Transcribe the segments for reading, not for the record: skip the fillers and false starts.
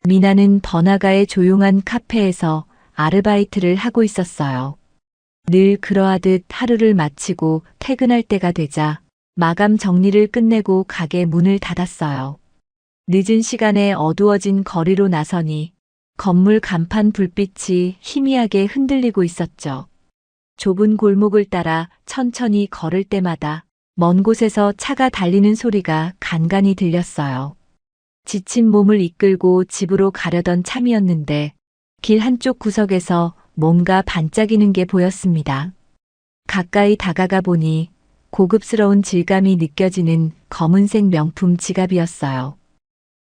미나는 번화가의 조용한 카페에서 아르바이트를 하고 있었어요. 늘 그러하듯 하루를 마치고 퇴근할 때가 되자 마감 정리를 끝내고 가게 문을 닫았어요. 늦은 시간에 어두워진 거리로 나서니 건물 간판 불빛이 희미하게 흔들리고 있었죠. 좁은 골목을 따라 천천히 걸을 때마다 먼 곳에서 차가 달리는 소리가 간간히 들렸어요. 지친 몸을 이끌고 집으로 가려던 참이었는데 길 한쪽 구석에서 뭔가 반짝이는 게 보였습니다. 가까이 다가가 보니 고급스러운 질감이 느껴지는 검은색 명품 지갑이었어요.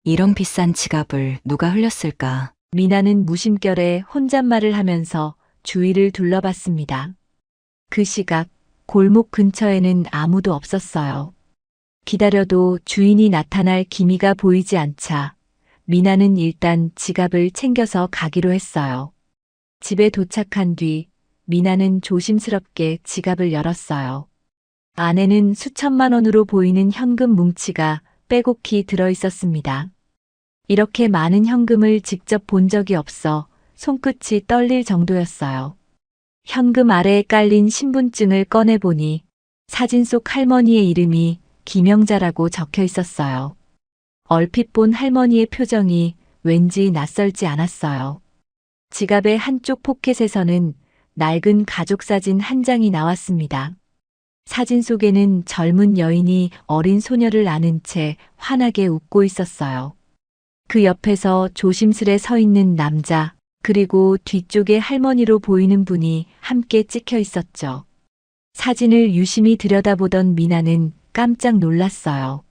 이런 비싼 지갑을 누가 흘렸을까? 미나는 무심결에 혼잣말을 하면서 주위를 둘러봤습니다. 그 시각 골목 근처에는 아무도 없었어요. 기다려도 주인이 나타날 기미가 보이지 않자 미나는 일단 지갑을 챙겨서 가기로 했어요. 집에 도착한 뒤 미나는 조심스럽게 지갑을 열었어요. 안에는 수천만 원으로 보이는 현금 뭉치가 빼곡히 들어 있었습니다. 이렇게 많은 현금을 직접 본 적이 없어 손끝이 떨릴 정도였어요. 현금 아래에 깔린 신분증을 꺼내보니 사진 속 할머니의 이름이 김영자라고 적혀 있었어요. 얼핏 본 할머니의 표정이 왠지 낯설지 않았어요. 지갑의 한쪽 포켓에서는 낡은 가족 사진 한 장이 나왔습니다. 사진 속에는 젊은 여인이 어린 소녀를 안은 채 환하게 웃고 있었어요. 그 옆에서 조심스레 서 있는 남자, 그리고 뒤쪽에 할머니로 보이는 분이 함께 찍혀 있었죠. 사진을 유심히 들여다보던 미나는 깜짝 놀랐어요.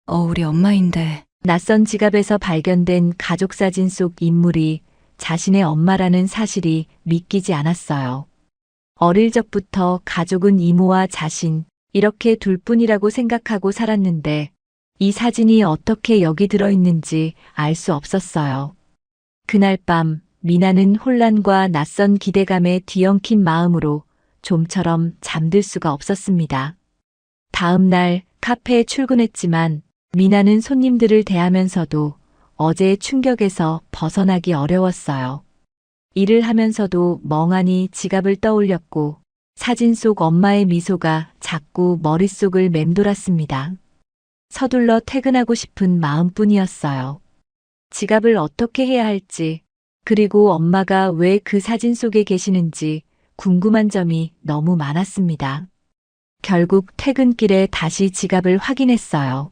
우리 엄마인데. 낯선 지갑에서 발견된 가족 사진 속 인물이 자신의 엄마라는 사실이 믿기지 않았어요. 어릴 적부터 가족은 이모와 자신, 이렇게 둘뿐이라고 생각하고 살았는데 이 사진이 어떻게 여기 들어있는지 알 수 없었어요. 그날 밤 미나는 혼란과 낯선 기대감에 뒤엉킨 마음으로 좀처럼 잠들 수가 없었습니다. 다음 날 카페에 출근했지만 미나는 손님들을 대하면서도 어제의 충격에서 벗어나기 어려웠어요. 일을 하면서도 멍하니 지갑을 떠올렸고 사진 속 엄마의 미소가 자꾸 머릿속을 맴돌았습니다. 서둘러 퇴근하고 싶은 마음뿐이었어요. 지갑을 어떻게 해야 할지, 그리고 엄마가 왜 그 사진 속에 계시는지 궁금한 점이 너무 많았습니다. 결국 퇴근길에 다시 지갑을 확인했어요.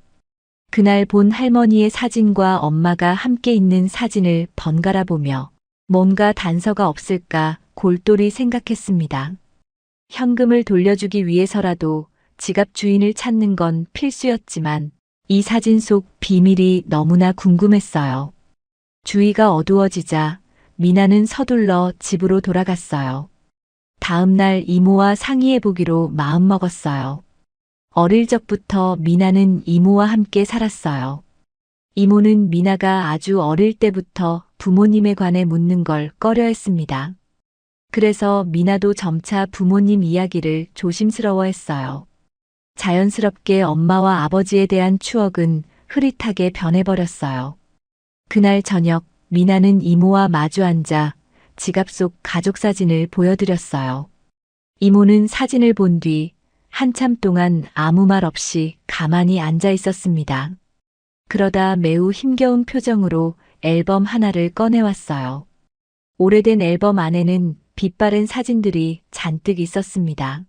그날 본 할머니의 사진과 엄마가 함께 있는 사진을 번갈아 보며 뭔가 단서가 없을까 골똘히 생각했습니다. 현금을 돌려주기 위해서라도 지갑 주인을 찾는 건 필수였지만 이 사진 속 비밀이 너무나 궁금했어요. 주위가 어두워지자 미나는 서둘러 집으로 돌아갔어요. 다음 날 이모와 상의해보기로 마음먹었어요. 어릴 적부터 미나는 이모와 함께 살았어요. 이모는 미나가 아주 어릴 때부터 부모님에 관해 묻는 걸 꺼려했습니다. 그래서 미나도 점차 부모님 이야기를 조심스러워했어요. 자연스럽게 엄마와 아버지에 대한 추억은 흐릿하게 변해버렸어요. 그날 저녁 미나는 이모와 마주 앉아 지갑 속 가족 사진을 보여드렸어요. 이모는 사진을 본 뒤 한참 동안 아무 말 없이 가만히 앉아 있었습니다. 그러다 매우 힘겨운 표정으로 앨범 하나를 꺼내왔어요. 오래된 앨범 안에는 빛바랜 사진들이 잔뜩 있었습니다.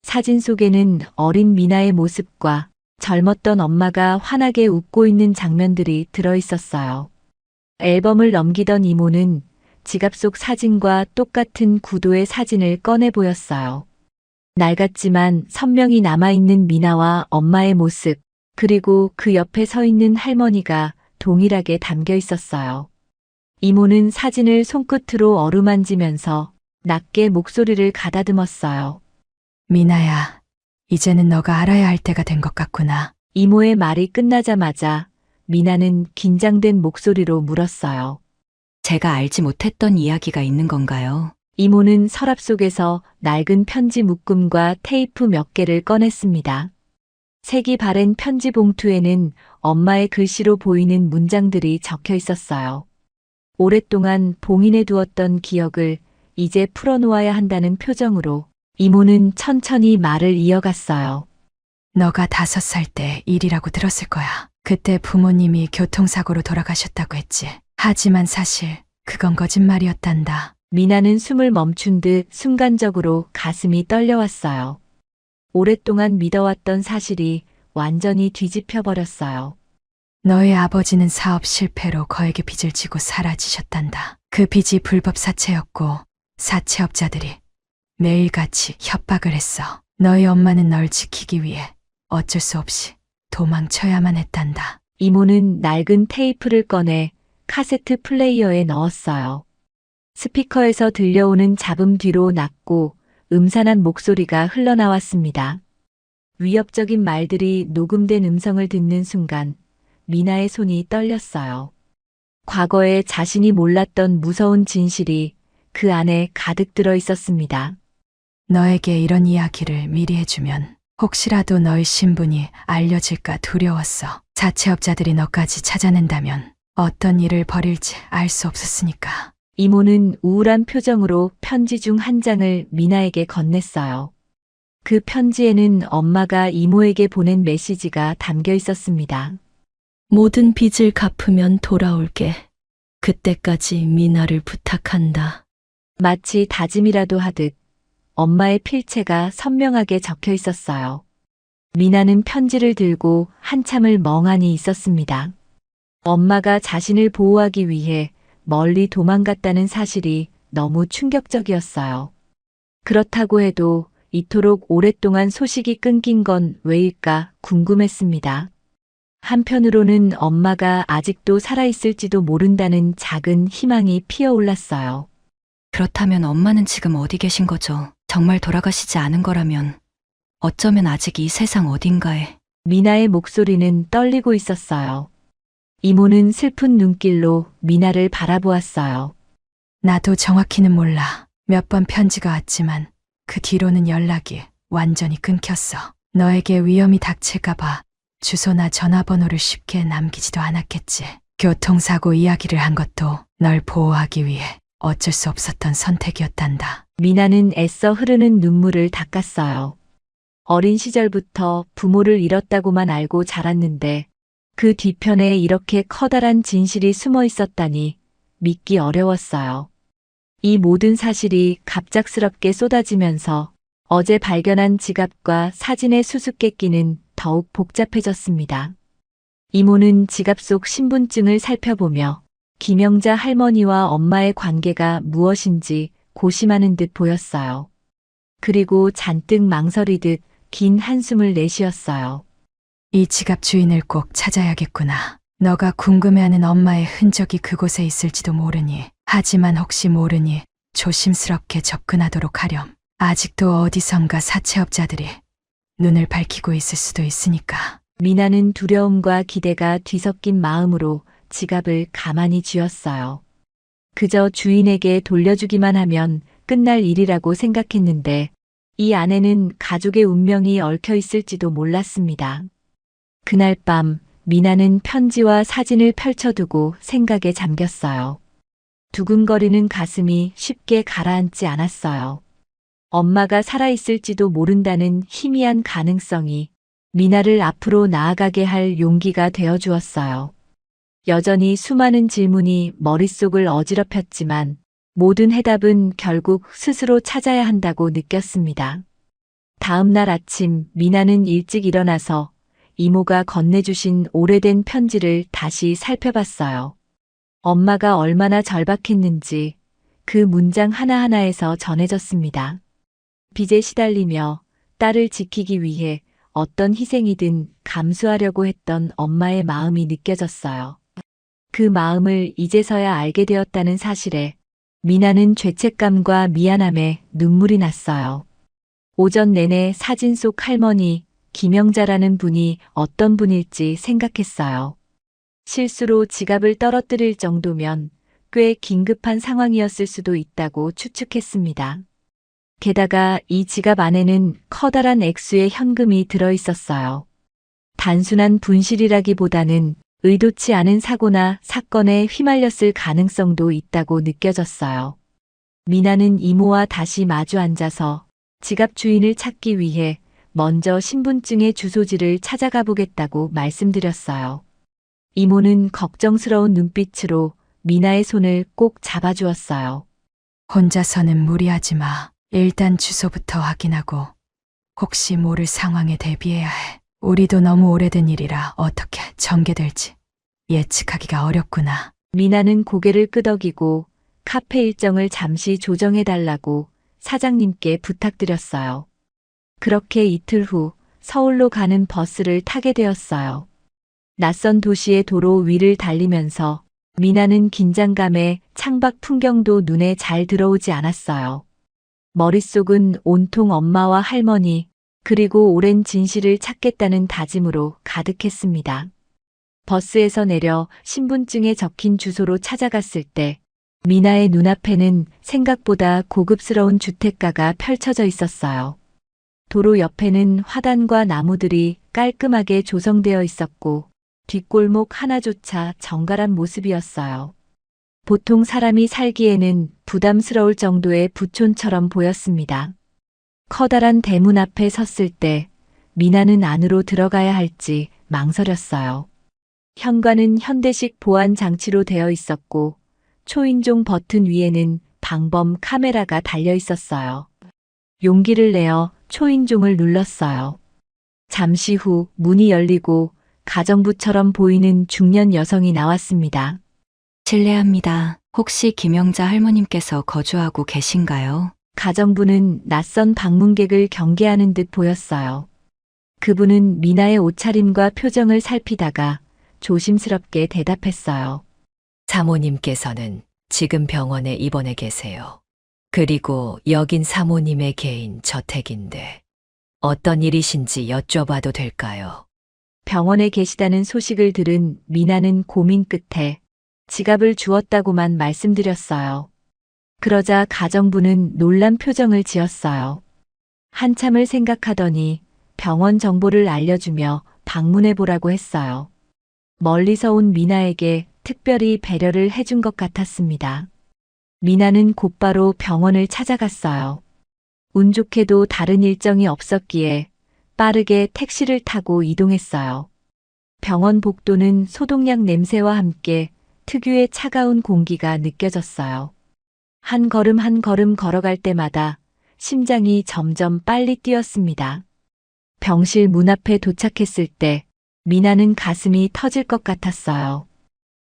사진 속에는 어린 미나의 모습과 젊었던 엄마가 환하게 웃고 있는 장면들이 들어있었어요. 앨범을 넘기던 이모는 지갑 속 사진과 똑같은 구도의 사진을 꺼내 보였어요. 낡았지만 선명히 남아있는 미나와 엄마의 모습, 그리고 그 옆에 서 있는 할머니가 동일하게 담겨 있었어요. 이모는 사진을 손끝으로 어루만지면서 낮게 목소리를 가다듬었어요. 미나야, 이제는 너가 알아야 할 때가 된 것 같구나. 이모의 말이 끝나자마자 미나는 긴장된 목소리로 물었어요. 제가 알지 못했던 이야기가 있는 건가요? 이모는 서랍 속에서 낡은 편지 묶음과 테이프 몇 개를 꺼냈습니다. 색이 바랜 편지 봉투에는 엄마의 글씨로 보이는 문장들이 적혀 있었어요. 오랫동안 봉인해 두었던 기억을 이제 풀어놓아야 한다는 표정으로 이모는 천천히 말을 이어갔어요. 너가 5살 때 일이라고 들었을 거야. 그때 부모님이 교통사고로 돌아가셨다고 했지. 하지만 사실 그건 거짓말이었단다. 미나는 숨을 멈춘 듯 순간적으로 가슴이 떨려왔어요. 오랫동안 믿어왔던 사실이 완전히 뒤집혀 버렸어요. 너의 아버지는 사업 실패로 거액의 빚을 지고 사라지셨단다. 그 빚이 불법 사채였고 사채업자들이 매일같이 협박을 했어. 너희 엄마는 널 지키기 위해 어쩔 수 없이 도망쳐야만 했단다. 이모는 낡은 테이프를 꺼내 카세트 플레이어에 넣었어요. 스피커에서 들려오는 잡음 뒤로 낮고 음산한 목소리가 흘러나왔습니다. 위협적인 말들이 녹음된 음성을 듣는 순간 미나의 손이 떨렸어요. 과거에 자신이 몰랐던 무서운 진실이 그 안에 가득 들어 있었습니다. 너에게 이런 이야기를 미리 해주면 혹시라도 너의 신분이 알려질까 두려웠어. 자체업자들이 너까지 찾아낸다면 어떤 일을 벌일지 알 수 없었으니까. 이모는 우울한 표정으로 편지 중 한 장을 미나에게 건넸어요. 그 편지에는 엄마가 이모에게 보낸 메시지가 담겨 있었습니다. 모든 빚을 갚으면 돌아올게. 그때까지 미나를 부탁한다. 마치 다짐이라도 하듯 엄마의 필체가 선명하게 적혀 있었어요. 미나는 편지를 들고 한참을 멍하니 있었습니다. 엄마가 자신을 보호하기 위해 멀리 도망갔다는 사실이 너무 충격적이었어요. 그렇다고 해도 이토록 오랫동안 소식이 끊긴 건 왜일까 궁금했습니다. 한편으로는 엄마가 아직도 살아있을지도 모른다는 작은 희망이 피어올랐어요. 그렇다면 엄마는 지금 어디 계신 거죠? 정말 돌아가시지 않은 거라면 어쩌면 아직 이 세상 어딘가에. 미나의 목소리는 떨리고 있었어요. 이모는 슬픈 눈길로 미나를 바라보았어요. 나도 정확히는 몰라. 몇 번 편지가 왔지만 그 뒤로는 연락이 완전히 끊겼어. 너에게 위험이 닥칠까봐 주소나 전화번호를 쉽게 남기지도 않았겠지. 교통사고 이야기를 한 것도 널 보호하기 위해 어쩔 수 없었던 선택이었단다. 미나는 애써 흐르는 눈물을 닦았어요. 어린 시절부터 부모를 잃었다고만 알고 자랐는데 그 뒤편에 이렇게 커다란 진실이 숨어 있었다니 믿기 어려웠어요. 이 모든 사실이 갑작스럽게 쏟아지면서 어제 발견한 지갑과 사진의 수수께끼는 더욱 복잡해졌습니다. 이모는 지갑 속 신분증을 살펴보며 김영자 할머니와 엄마의 관계가 무엇인지 고심하는 듯 보였어요. 그리고 잔뜩 망설이듯 긴 한숨을 내쉬었어요. 이 지갑 주인을 꼭 찾아야겠구나. 너가 궁금해하는 엄마의 흔적이 그곳에 있을지도 모르니. 하지만 혹시 모르니 조심스럽게 접근하도록 하렴. 아직도 어디선가 사채업자들이 눈을 밝히고 있을 수도 있으니까. 미나는 두려움과 기대가 뒤섞인 마음으로 지갑을 가만히 쥐었어요. 그저 주인에게 돌려주기만 하면 끝날 일이라고 생각했는데 이 안에는 가족의 운명이 얽혀 있을지도 몰랐습니다. 그날 밤 미나는 편지와 사진을 펼쳐두고 생각에 잠겼어요. 두근거리는 가슴이 쉽게 가라앉지 않았어요. 엄마가 살아있을지도 모른다는 희미한 가능성이 미나를 앞으로 나아가게 할 용기가 되어 주었어요. 여전히 수많은 질문이 머릿속을 어지럽혔지만 모든 해답은 결국 스스로 찾아야 한다고 느꼈습니다. 다음 날 아침 미나는 일찍 일어나서 이모가 건네주신 오래된 편지를 다시 살펴봤어요. 엄마가 얼마나 절박했는지 그 문장 하나하나에서 전해졌습니다. 빚에 시달리며 딸을 지키기 위해 어떤 희생이든 감수하려고 했던 엄마의 마음이 느껴졌어요. 그 마음을 이제서야 알게 되었다는 사실에 미나는 죄책감과 미안함에 눈물이 났어요. 오전 내내 사진 속 할머니 김영자라는 분이 어떤 분일지 생각했어요. 실수로 지갑을 떨어뜨릴 정도면 꽤 긴급한 상황이었을 수도 있다고 추측했습니다. 게다가 이 지갑 안에는 커다란 액수의 현금이 들어 있었어요. 단순한 분실이라기보다는 의도치 않은 사고나 사건에 휘말렸을 가능성도 있다고 느껴졌어요. 미나는 이모와 다시 마주 앉아서 지갑 주인을 찾기 위해 먼저 신분증의 주소지를 찾아가 보겠다고 말씀드렸어요. 이모는 걱정스러운 눈빛으로 미나의 손을 꼭 잡아주었어요. 혼자서는 무리하지 마. 일단 주소부터 확인하고 혹시 모를 상황에 대비해야 해. 우리도 너무 오래된 일이라 어떻게 전개될지 예측하기가 어렵구나. 미나는 고개를 끄덕이고 카페 일정을 잠시 조정해달라고 사장님께 부탁드렸어요. 그렇게 이틀 후 서울로 가는 버스를 타게 되었어요. 낯선 도시의 도로 위를 달리면서 미나는 긴장감에 창밖 풍경도 눈에 잘 들어오지 않았어요. 머릿속은 온통 엄마와 할머니, 그리고 오랜 진실을 찾겠다는 다짐으로 가득했습니다. 버스에서 내려 신분증에 적힌 주소로 찾아갔을 때 미나의 눈앞에는 생각보다 고급스러운 주택가가 펼쳐져 있었어요. 도로 옆에는 화단과 나무들이 깔끔하게 조성되어 있었고 뒷골목 하나조차 정갈한 모습이었어요. 보통 사람이 살기에는 부담스러울 정도의 부촌처럼 보였습니다. 커다란 대문 앞에 섰을 때 미나는 안으로 들어가야 할지 망설였어요. 현관은 현대식 보안 장치로 되어 있었고 초인종 버튼 위에는 방범 카메라가 달려 있었어요. 용기를 내어 초인종을 눌렀어요. 잠시 후 문이 열리고 가정부처럼 보이는 중년 여성이 나왔습니다. 실례합니다. 혹시 김영자 할머님께서 거주하고 계신가요? 가정부는 낯선 방문객을 경계하는 듯 보였어요. 그분은 미나의 옷차림과 표정을 살피다가 조심스럽게 대답했어요. 사모님께서는 지금 병원에 입원해 계세요. 그리고 여긴 사모님의 개인 저택인데 어떤 일이신지 여쭤봐도 될까요? 병원에 계시다는 소식을 들은 미나는 고민 끝에 지갑을 주었다고만 말씀드렸어요. 그러자 가정부는 놀란 표정을 지었어요. 한참을 생각하더니 병원 정보를 알려주며 방문해 보라고 했어요. 멀리서 온 미나에게 특별히 배려를 해준 것 같았습니다. 미나는 곧바로 병원을 찾아갔어요. 운 좋게도 다른 일정이 없었기에 빠르게 택시를 타고 이동했어요. 병원 복도는 소독약 냄새와 함께 특유의 차가운 공기가 느껴졌어요. 한 걸음 한 걸음 걸어갈 때마다 심장이 점점 빨리 뛰었습니다. 병실 문 앞에 도착했을 때 미나는 가슴이 터질 것 같았어요.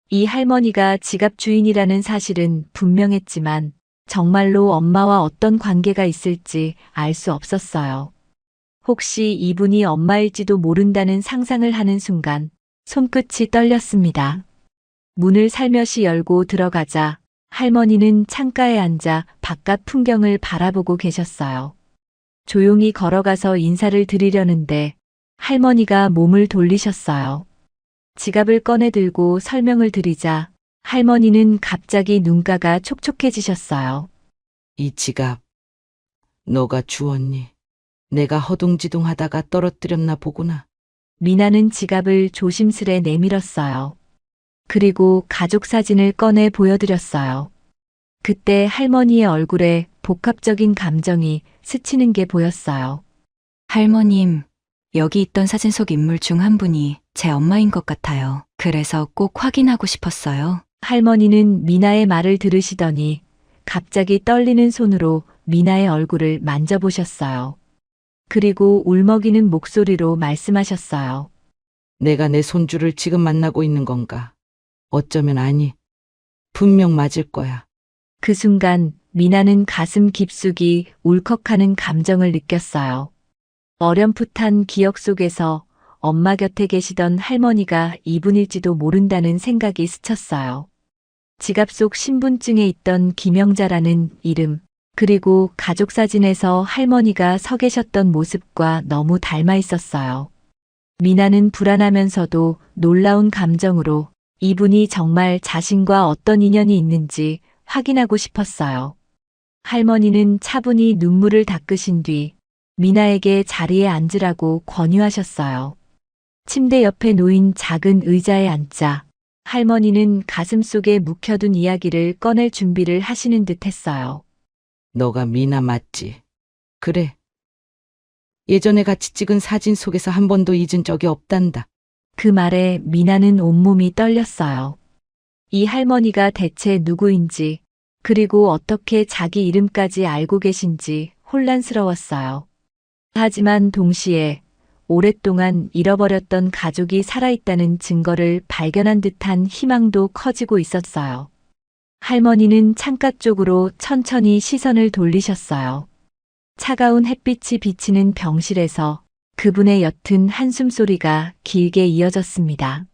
이 할머니가 지갑 주인이라는 사실은 분명했지만 정말로 엄마와 어떤 관계가 있을지 알 수 없었어요. 혹시 이분이 엄마일지도 모른다는 상상을 하는 순간 손끝이 떨렸습니다. 문을 살며시 열고 들어가자 할머니는 창가에 앉아 바깥 풍경을 바라보고 계셨어요. 조용히 걸어가서 인사를 드리려는데 할머니가 몸을 돌리셨어요. 지갑을 꺼내 들고 설명을 드리자 할머니는 갑자기 눈가가 촉촉해지셨어요. 이 지갑 너가 주었니? 내가 허둥지둥 하다가 떨어뜨렸나 보구나. 미나는 지갑을 조심스레 내밀었어요. 그리고 가족 사진을 꺼내 보여드렸어요. 그때 할머니의 얼굴에 복합적인 감정이 스치는 게 보였어요. 할머님, 여기 있던 사진 속 인물 중 한 분이 제 엄마인 것 같아요. 그래서 꼭 확인하고 싶었어요. 할머니는 미나의 말을 들으시더니 갑자기 떨리는 손으로 미나의 얼굴을 만져보셨어요. 그리고 울먹이는 목소리로 말씀하셨어요. 내가 내 손주를 지금 만나고 있는 건가? 어쩌면 아니. 분명 맞을 거야. 그 순간 미나는 가슴 깊숙이 울컥하는 감정을 느꼈어요. 어렴풋한 기억 속에서 엄마 곁에 계시던 할머니가 이분일지도 모른다는 생각이 스쳤어요. 지갑 속 신분증에 있던 김영자라는 이름, 그리고 가족 사진에서 할머니가 서 계셨던 모습과 너무 닮아 있었어요. 미나는 불안하면서도 놀라운 감정으로 이분이 정말 자신과 어떤 인연이 있는지 확인하고 싶었어요. 할머니는 차분히 눈물을 닦으신 뒤 미나에게 자리에 앉으라고 권유하셨어요. 침대 옆에 놓인 작은 의자에 앉자 할머니는 가슴 속에 묵혀둔 이야기를 꺼낼 준비를 하시는 듯 했어요. 너가 미나 맞지? 그래. 예전에 같이 찍은 사진 속에서 한 번도 잊은 적이 없단다. 그 말에 미나는 온몸이 떨렸어요. 이 할머니가 대체 누구인지, 그리고 어떻게 자기 이름까지 알고 계신지 혼란스러웠어요. 하지만 동시에 오랫동안 잃어버렸던 가족이 살아있다는 증거를 발견한 듯한 희망도 커지고 있었어요. 할머니는 창가 쪽으로 천천히 시선을 돌리셨어요. 차가운 햇빛이 비치는 병실에서 그분의 옅은 한숨 소리가 길게 이어졌습니다.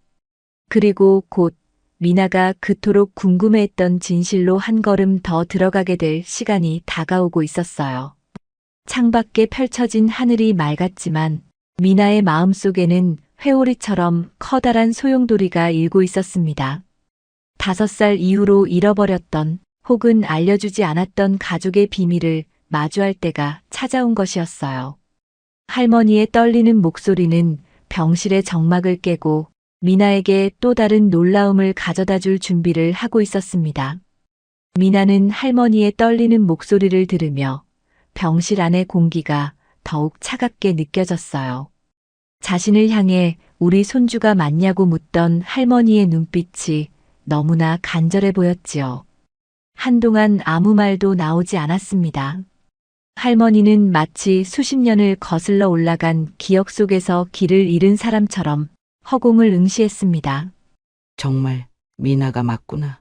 그리고 곧 미나가 그토록 궁금해했던 진실로 한 걸음 더 들어가게 될 시간이 다가오고 있었어요. 창밖에 펼쳐진 하늘이 맑았지만 미나의 마음속에는 회오리처럼 커다란 소용돌이가 일고 있었습니다. 5살 이후로 잃어버렸던 혹은 알려주지 않았던 가족의 비밀을 마주할 때가 찾아온 것이었어요. 할머니의 떨리는 목소리는 병실의 정막을 깨고 미나에게 또 다른 놀라움을 가져다 줄 준비를 하고 있었습니다. 미나는 할머니의 떨리는 목소리를 들으며 병실 안의 공기가 더욱 차갑게 느껴졌어요. 자신을 향해 우리 손주가 맞냐고 묻던 할머니의 눈빛이 너무나 간절해 보였지요. 한동안 아무 말도 나오지 않았습니다. 할머니는 마치 수십 년을 거슬러 올라간 기억 속에서 길을 잃은 사람처럼 허공을 응시했습니다. 정말 미나가 맞구나.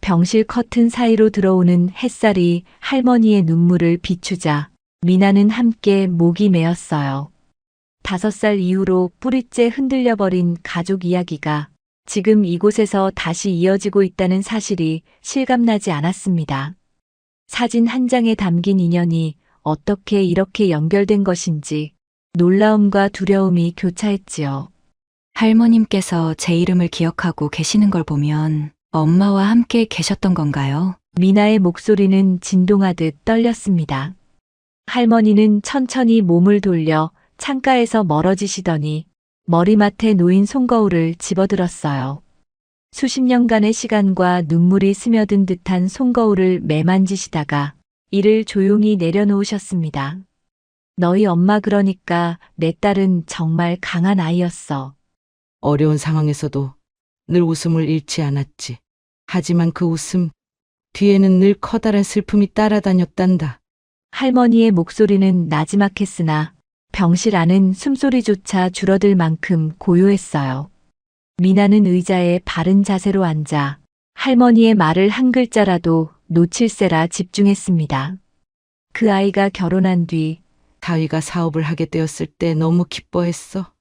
병실 커튼 사이로 들어오는 햇살이 할머니의 눈물을 비추자 미나는 함께 목이 메었어요. 5살 이후로 뿌리째 흔들려버린 가족 이야기가 지금 이곳에서 다시 이어지고 있다는 사실이 실감나지 않았습니다. 사진 한 장에 담긴 인연이 어떻게 이렇게 연결된 것인지 놀라움과 두려움이 교차했지요. 할머님께서 제 이름을 기억하고 계시는 걸 보면 엄마와 함께 계셨던 건가요? 미나의 목소리는 진동하듯 떨렸습니다. 할머니는 천천히 몸을 돌려 창가에서 멀어지시더니 머리맡에 놓인 손거울을 집어들었어요. 수십 년간의 시간과 눈물이 스며든 듯한 손거울을 매만지시다가 이를 조용히 내려놓으셨습니다. 너희 엄마 그러니까 내 딸은 정말 강한 아이였어. 어려운 상황에서도 늘 웃음을 잃지 않았지. 하지만 그 웃음 뒤에는 늘 커다란 슬픔이 따라다녔단다. 할머니의 목소리는 나지막했으나 병실 안은 숨소리조차 줄어들 만큼 고요했어요. 미나는 의자에 바른 자세로 앉아 할머니의 말을 한 글자라도 놓칠세라 집중했습니다. 그 아이가 결혼한 뒤 다위가 사업을 하게 되었을 때 너무 기뻐했어.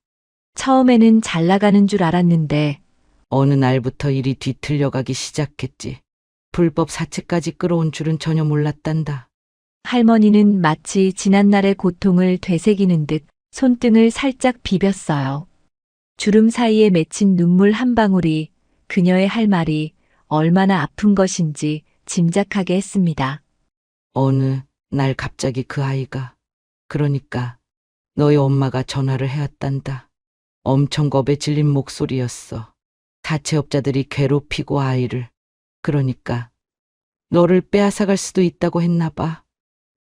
처음에는 잘 나가는 줄 알았는데 어느 날부터 일이 뒤틀려가기 시작했지. 불법 사채까지 끌어온 줄은 전혀 몰랐단다. 할머니는 마치 지난날의 고통을 되새기는 듯 손등을 살짝 비볐어요. 주름 사이에 맺힌 눈물 한 방울이 그녀의 할 말이 얼마나 아픈 것인지 짐작하게 했습니다. 어느 날 갑자기 그 아이가, 그러니까 너희 엄마가 전화를 해왔단다. 엄청 겁에 질린 목소리였어. 사채업자들이 괴롭히고 아이를, 그러니까 너를 빼앗아갈 수도 있다고 했나 봐.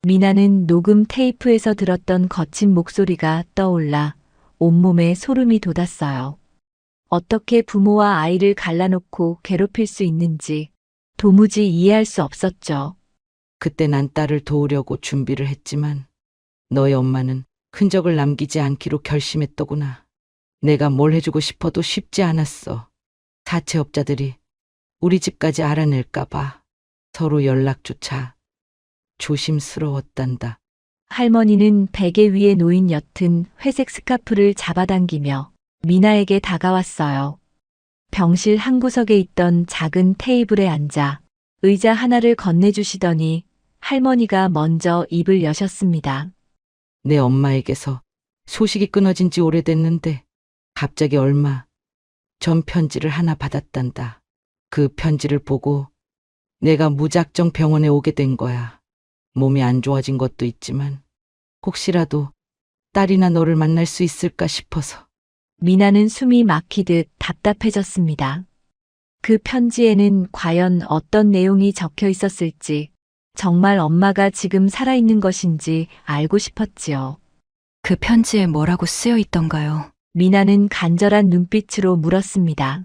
미나는 녹음 테이프에서 들었던 거친 목소리가 떠올라 온몸에 소름이 돋았어요. 어떻게 부모와 아이를 갈라놓고 괴롭힐 수 있는지 도무지 이해할 수 없었죠. 그때 난 딸을 도우려고 준비를 했지만 너희 엄마는 흔적을 남기지 않기로 결심했더구나. 내가 뭘 해주고 싶어도 쉽지 않았어. 사채업자들이 우리 집까지 알아낼까 봐 서로 연락조차 조심스러웠단다. 할머니는 베개 위에 놓인 옅은 회색 스카프를 잡아당기며 미나에게 다가왔어요. 병실 한 구석에 있던 작은 테이블에 앉아 의자 하나를 건네주시더니 할머니가 먼저 입을 여셨습니다. 내 엄마에게서 소식이 끊어진 지 오래됐는데 갑자기 얼마 전 편지를 하나 받았단다. 그 편지를 보고 내가 무작정 병원에 오게 된 거야. 몸이 안 좋아진 것도 있지만 혹시라도 딸이나 너를 만날 수 있을까 싶어서. 미나는 숨이 막히듯 답답해졌습니다. 그 편지에는 과연 어떤 내용이 적혀 있었을지, 정말 엄마가 지금 살아있는 것인지 알고 싶었지요. 그 편지에 뭐라고 쓰여 있던가요? 미나는 간절한 눈빛으로 물었습니다.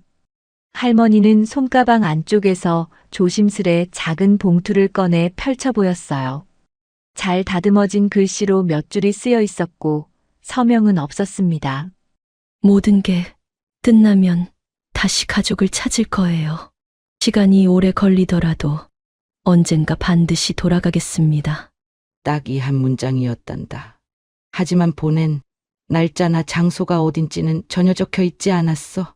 할머니는 손가방 안쪽에서 조심스레 작은 봉투를 꺼내 펼쳐 보였어요. 잘 다듬어진 글씨로 몇 줄이 쓰여 있었고 서명은 없었습니다. 모든 게 끝나면 다시 가족을 찾을 거예요. 시간이 오래 걸리더라도 언젠가 반드시 돌아가겠습니다. 딱 이 한 문장이었단다. 하지만 보낸 날짜나 장소가 어딘지는 전혀 적혀 있지 않았어.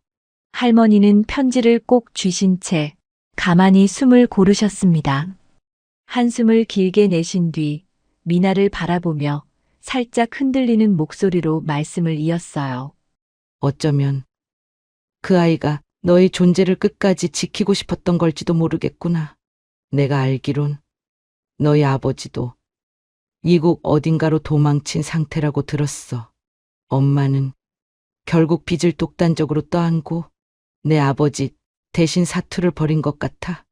할머니는 편지를 꼭 쥐신 채 가만히 숨을 고르셨습니다. 한숨을 길게 내신 뒤 미나를 바라보며 살짝 흔들리는 목소리로 말씀을 이었어요. 어쩌면 그 아이가 너의 존재를 끝까지 지키고 싶었던 걸지도 모르겠구나. 내가 알기론 너희 아버지도 이국 어딘가로 도망친 상태라고 들었어. 엄마는 결국 빚을 독단적으로 떠안고 내 아버지 대신 사투를 벌인 것 같아.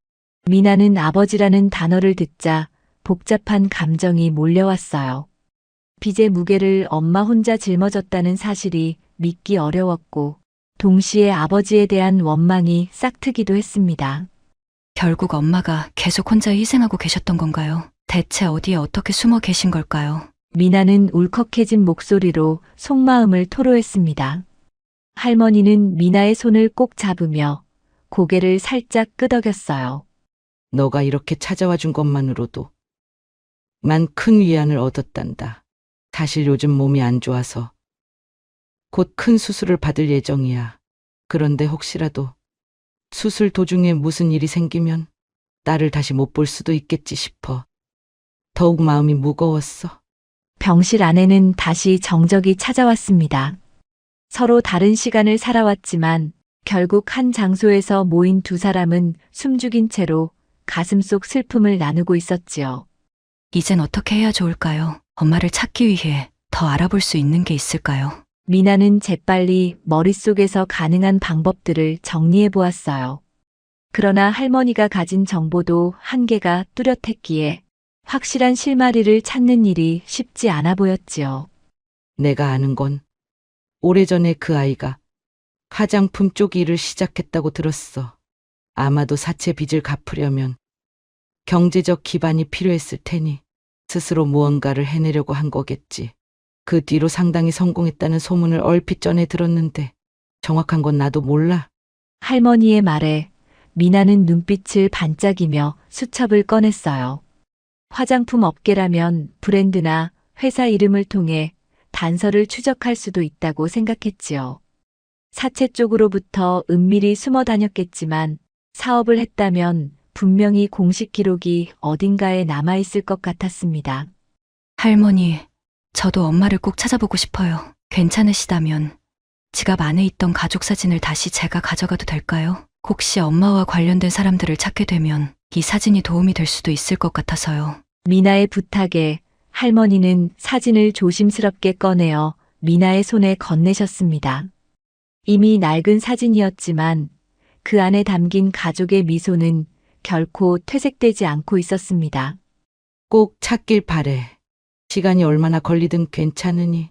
미나는 아버지라는 단어를 듣자 복잡한 감정이 몰려왔어요. 빚의 무게를 엄마 혼자 짊어졌다는 사실이 믿기 어려웠고 동시에 아버지에 대한 원망이 싹트기도 했습니다. 결국 엄마가 계속 혼자 희생하고 계셨던 건가요? 대체 어디에 어떻게 숨어 계신 걸까요? 미나는 울컥해진 목소리로 속마음을 토로했습니다. 할머니는 미나의 손을 꼭 잡으며 고개를 살짝 끄덕였어요. 너가 이렇게 찾아와 준 것만으로도 만 큰 위안을 얻었단다. 사실 요즘 몸이 안 좋아서 곧 큰 수술을 받을 예정이야. 그런데 혹시라도 수술 도중에 무슨 일이 생기면 딸을 다시 못 볼 수도 있겠지 싶어 더욱 마음이 무거웠어. 병실 안에는 다시 정적이 찾아왔습니다. 서로 다른 시간을 살아왔지만 결국 한 장소에서 모인 두 사람은 숨죽인 채로 가슴속 슬픔을 나누고 있었지요. 이젠 어떻게 해야 좋을까요? 엄마를 찾기 위해 더 알아볼 수 있는 게 있을까요? 미나는 재빨리 머릿속에서 가능한 방법들을 정리해 보았어요. 그러나 할머니가 가진 정보도 한계가 뚜렷했기에 확실한 실마리를 찾는 일이 쉽지 않아 보였지요. 내가 아는 건 오래전에 그 아이가 화장품 쪽 일을 시작했다고 들었어. 아마도 사채 빚을 갚으려면 경제적 기반이 필요했을 테니 스스로 무언가를 해내려고 한 거겠지. 그 뒤로 상당히 성공했다는 소문을 얼핏 전해 들었는데 정확한 건 나도 몰라. 할머니의 말에 미나는 눈빛을 반짝이며 수첩을 꺼냈어요. 화장품 업계라면 브랜드나 회사 이름을 통해 단서를 추적할 수도 있다고 생각했지요. 사채 쪽으로부터 은밀히 숨어 다녔겠지만 사업을 했다면 분명히 공식 기록이 어딘가에 남아있을 것 같았습니다. 할머니, 저도 엄마를 꼭 찾아보고 싶어요. 괜찮으시다면 지갑 안에 있던 가족 사진을 다시 제가 가져가도 될까요? 혹시 엄마와 관련된 사람들을 찾게 되면 이 사진이 도움이 될 수도 있을 것 같아서요. 미나의 부탁에 할머니는 사진을 조심스럽게 꺼내어 미나의 손에 건네셨습니다. 이미 낡은 사진이었지만 그 안에 담긴 가족의 미소는 결코 퇴색되지 않고 있었습니다. 꼭 찾길 바래. 시간이 얼마나 걸리든 괜찮으니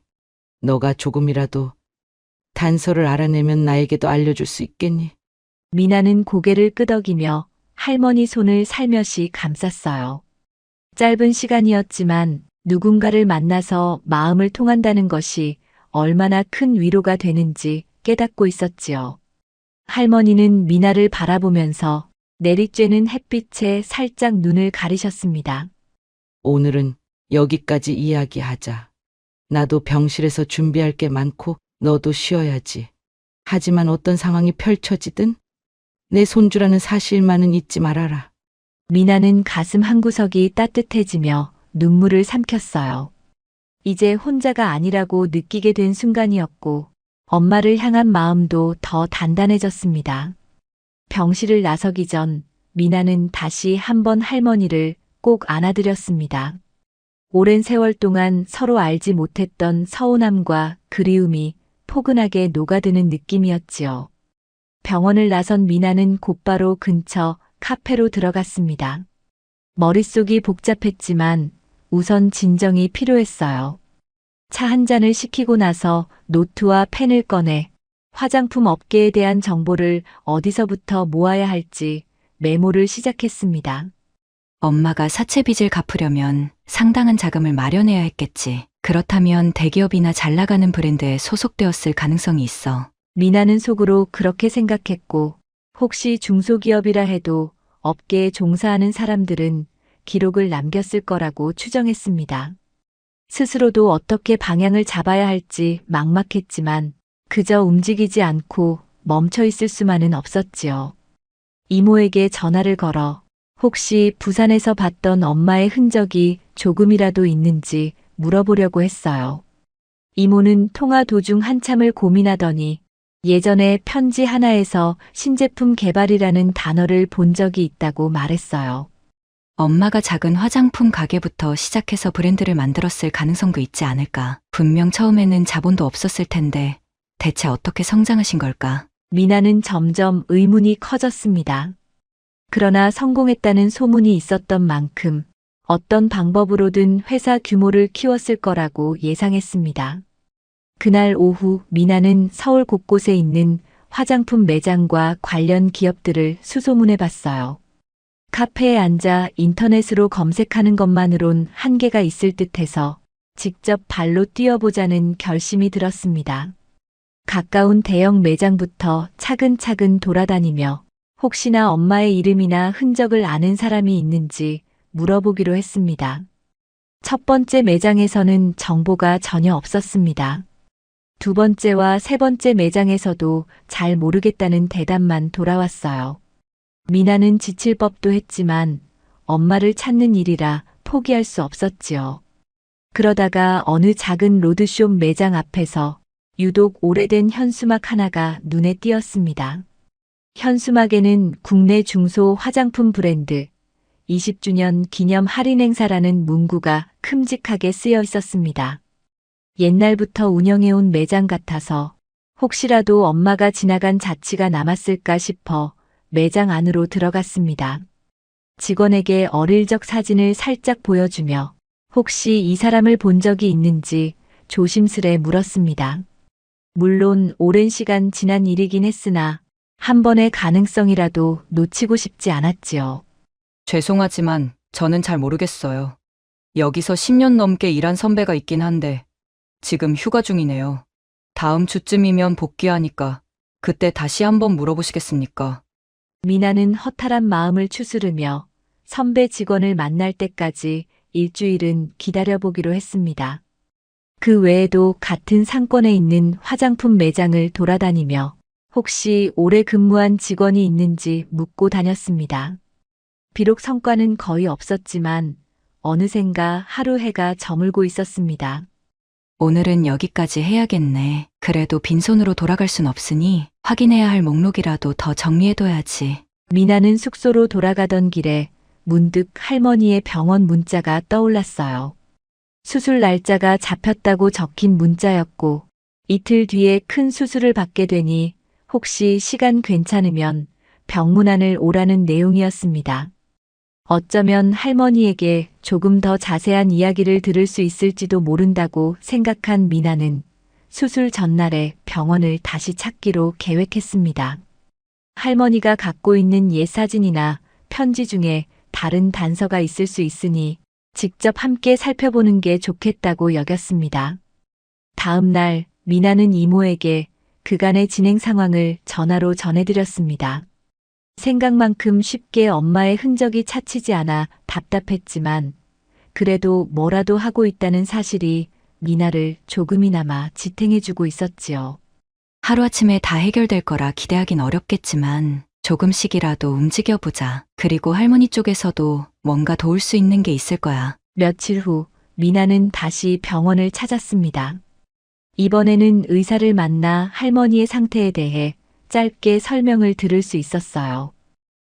너가 조금이라도 단서를 알아내면 나에게도 알려줄 수 있겠니? 미나는 고개를 끄덕이며 할머니 손을 살며시 감쌌어요. 짧은 시간이었지만 누군가를 만나서 마음을 통한다는 것이 얼마나 큰 위로가 되는지 깨닫고 있었지요. 할머니는 미나를 바라보면서 내리쬐는 햇빛에 살짝 눈을 가리셨습니다. 오늘은 여기까지 이야기하자. 나도 병실에서 준비할 게 많고 너도 쉬어야지. 하지만 어떤 상황이 펼쳐지든 내 손주라는 사실만은 잊지 말아라. 미나는 가슴 한구석이 따뜻해지며 눈물을 삼켰어요. 이제 혼자가 아니라고 느끼게 된 순간이었고 엄마를 향한 마음도 더 단단해졌습니다. 병실을 나서기 전 미나는 다시 한번 할머니를 꼭 안아드렸습니다. 오랜 세월 동안 서로 알지 못했던 서운함과 그리움이 포근하게 녹아드는 느낌이었지요. 병원을 나선 미나는 곧바로 근처 카페로 들어갔습니다. 머릿속이 복잡했지만 우선 진정이 필요했어요. 차 한 잔을 시키고 나서 노트와 펜을 꺼내 화장품 업계에 대한 정보를 어디서부터 모아야 할지 메모를 시작했습니다. 엄마가 사채 빚을 갚으려면 상당한 자금을 마련해야 했겠지. 그렇다면 대기업이나 잘 나가는 브랜드에 소속되었을 가능성이 있어. 미나는 속으로 그렇게 생각했고, 혹시 중소기업이라 해도 업계에 종사하는 사람들은 기록을 남겼을 거라고 추정했습니다. 스스로도 어떻게 방향을 잡아야 할지 막막했지만 그저 움직이지 않고 멈춰 있을 수만은 없었지요. 이모에게 전화를 걸어 혹시 부산에서 봤던 엄마의 흔적이 조금이라도 있는지 물어보려고 했어요. 이모는 통화 도중 한참을 고민하더니 예전에 편지 하나에서 신제품 개발이라는 단어를 본 적이 있다고 말했어요. 엄마가 작은 화장품 가게부터 시작해서 브랜드를 만들었을 가능성도 있지 않을까. 분명 처음에는 자본도 없었을 텐데 대체 어떻게 성장하신 걸까? 미나는 점점 의문이 커졌습니다. 그러나 성공했다는 소문이 있었던 만큼 어떤 방법으로든 회사 규모를 키웠을 거라고 예상했습니다. 그날 오후 미나는 서울 곳곳에 있는 화장품 매장과 관련 기업들을 수소문해 봤어요. 카페에 앉아 인터넷으로 검색하는 것만으론 한계가 있을 듯해서 직접 발로 뛰어보자는 결심이 들었습니다. 가까운 대형 매장부터 차근차근 돌아다니며 혹시나 엄마의 이름이나 흔적을 아는 사람이 있는지 물어보기로 했습니다. 첫 번째 매장에서는 정보가 전혀 없었습니다. 두 번째와 세 번째 매장에서도 잘 모르겠다는 대답만 돌아왔어요. 미나는 지칠 법도 했지만 엄마를 찾는 일이라 포기할 수 없었지요. 그러다가 어느 작은 로드숍 매장 앞에서 유독 오래된 현수막 하나가 눈에 띄었습니다. 현수막에는 국내 중소 화장품 브랜드 20주년 기념 할인 행사라는 문구가 큼직하게 쓰여 있었습니다. 옛날부터 운영해온 매장 같아서 혹시라도 엄마가 지나간 자취가 남았을까 싶어 매장 안으로 들어갔습니다. 직원에게 어릴 적 사진을 살짝 보여주며 혹시 이 사람을 본 적이 있는지 조심스레 물었습니다. 물론 오랜 시간 지난 일이긴 했으나 한 번의 가능성이라도 놓치고 싶지 않았지요. 죄송하지만 저는 잘 모르겠어요. 여기서 10년 넘게 일한 선배가 있긴 한데 지금 휴가 중이네요. 다음 주쯤이면 복귀하니까 그때 다시 한번 물어보시겠습니까? 미나는 허탈한 마음을 추스르며 선배 직원을 만날 때까지 일주일은 기다려보기로 했습니다. 그 외에도 같은 상권에 있는 화장품 매장을 돌아다니며 혹시 오래 근무한 직원이 있는지 묻고 다녔습니다. 비록 성과는 거의 없었지만 어느샌가 하루 해가 저물고 있었습니다. 오늘은 여기까지 해야겠네. 그래도 빈손으로 돌아갈 순 없으니 확인해야 할 목록이라도 더 정리해둬야지. 미나는 숙소로 돌아가던 길에 문득 할머니의 병원 문자가 떠올랐어요. 수술 날짜가 잡혔다고 적힌 문자였고 이틀 뒤에 큰 수술을 받게 되니 혹시 시간 괜찮으면 병문안을 오라는 내용이었습니다. 어쩌면 할머니에게 조금 더 자세한 이야기를 들을 수 있을지도 모른다고 생각한 미나는 수술 전날에 병원을 다시 찾기로 계획했습니다. 할머니가 갖고 있는 옛 사진이나 편지 중에 다른 단서가 있을 수 있으니 직접 함께 살펴보는 게 좋겠다고 여겼습니다. 다음 날 미나는 이모에게 그간의 진행 상황을 전화로 전해드렸습니다. 생각만큼 쉽게 엄마의 흔적이 찾히지 않아 답답했지만 그래도 뭐라도 하고 있다는 사실이 미나를 조금이나마 지탱해주고 있었지요. 하루아침에 다 해결될 거라 기대하긴 어렵겠지만 조금씩이라도 움직여보자. 그리고 할머니 쪽에서도 뭔가 도울 수 있는 게 있을 거야. 며칠 후 미나는 다시 병원을 찾았습니다. 이번에는 의사를 만나 할머니의 상태에 대해 짧게 설명을 들을 수 있었어요.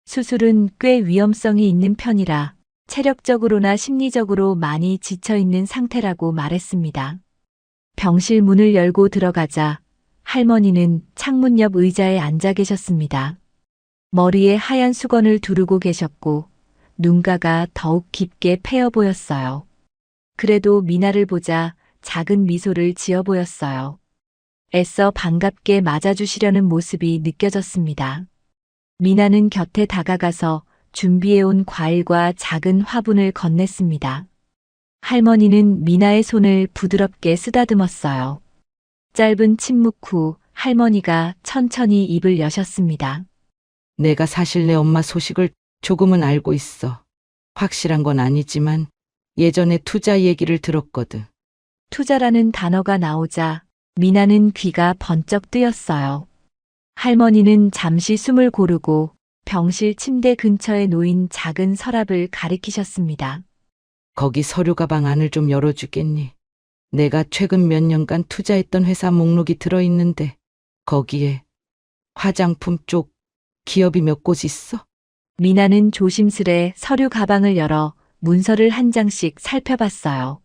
수술은 꽤 위험성이 있는 편이라 체력적으로나 심리적으로 많이 지쳐 있는 상태라고 말했습니다. 병실 문을 열고 들어가자 할머니는 창문 옆 의자에 앉아 계셨습니다. 머리에 하얀 수건을 두르고 계셨고 눈가가 더욱 깊게 패여 보였어요. 그래도 미나를 보자 작은 미소를 지어 보였어요. 애써 반갑게 맞아주시려는 모습이 느껴졌습니다. 미나는 곁에 다가가서 준비해온 과일과 작은 화분을 건넸습니다. 할머니는 미나의 손을 부드럽게 쓰다듬었어요. 짧은 침묵 후 할머니가 천천히 입을 여셨습니다. 내가 사실 내 엄마 소식을 조금은 알고 있어. 확실한 건 아니지만 예전에 투자 얘기를 들었거든. 투자라는 단어가 나오자 미나는 귀가 번쩍 뜨였어요. 할머니는 잠시 숨을 고르고 병실 침대 근처에 놓인 작은 서랍을 가리키셨습니다. 거기 서류 가방 안을 좀 열어주겠니? 내가 최근 몇 년간 투자했던 회사 목록이 들어있는데 거기에 화장품 쪽 기업이 몇 곳 있어? 미나는 조심스레 서류 가방을 열어 문서를 한 장씩 살펴봤어요.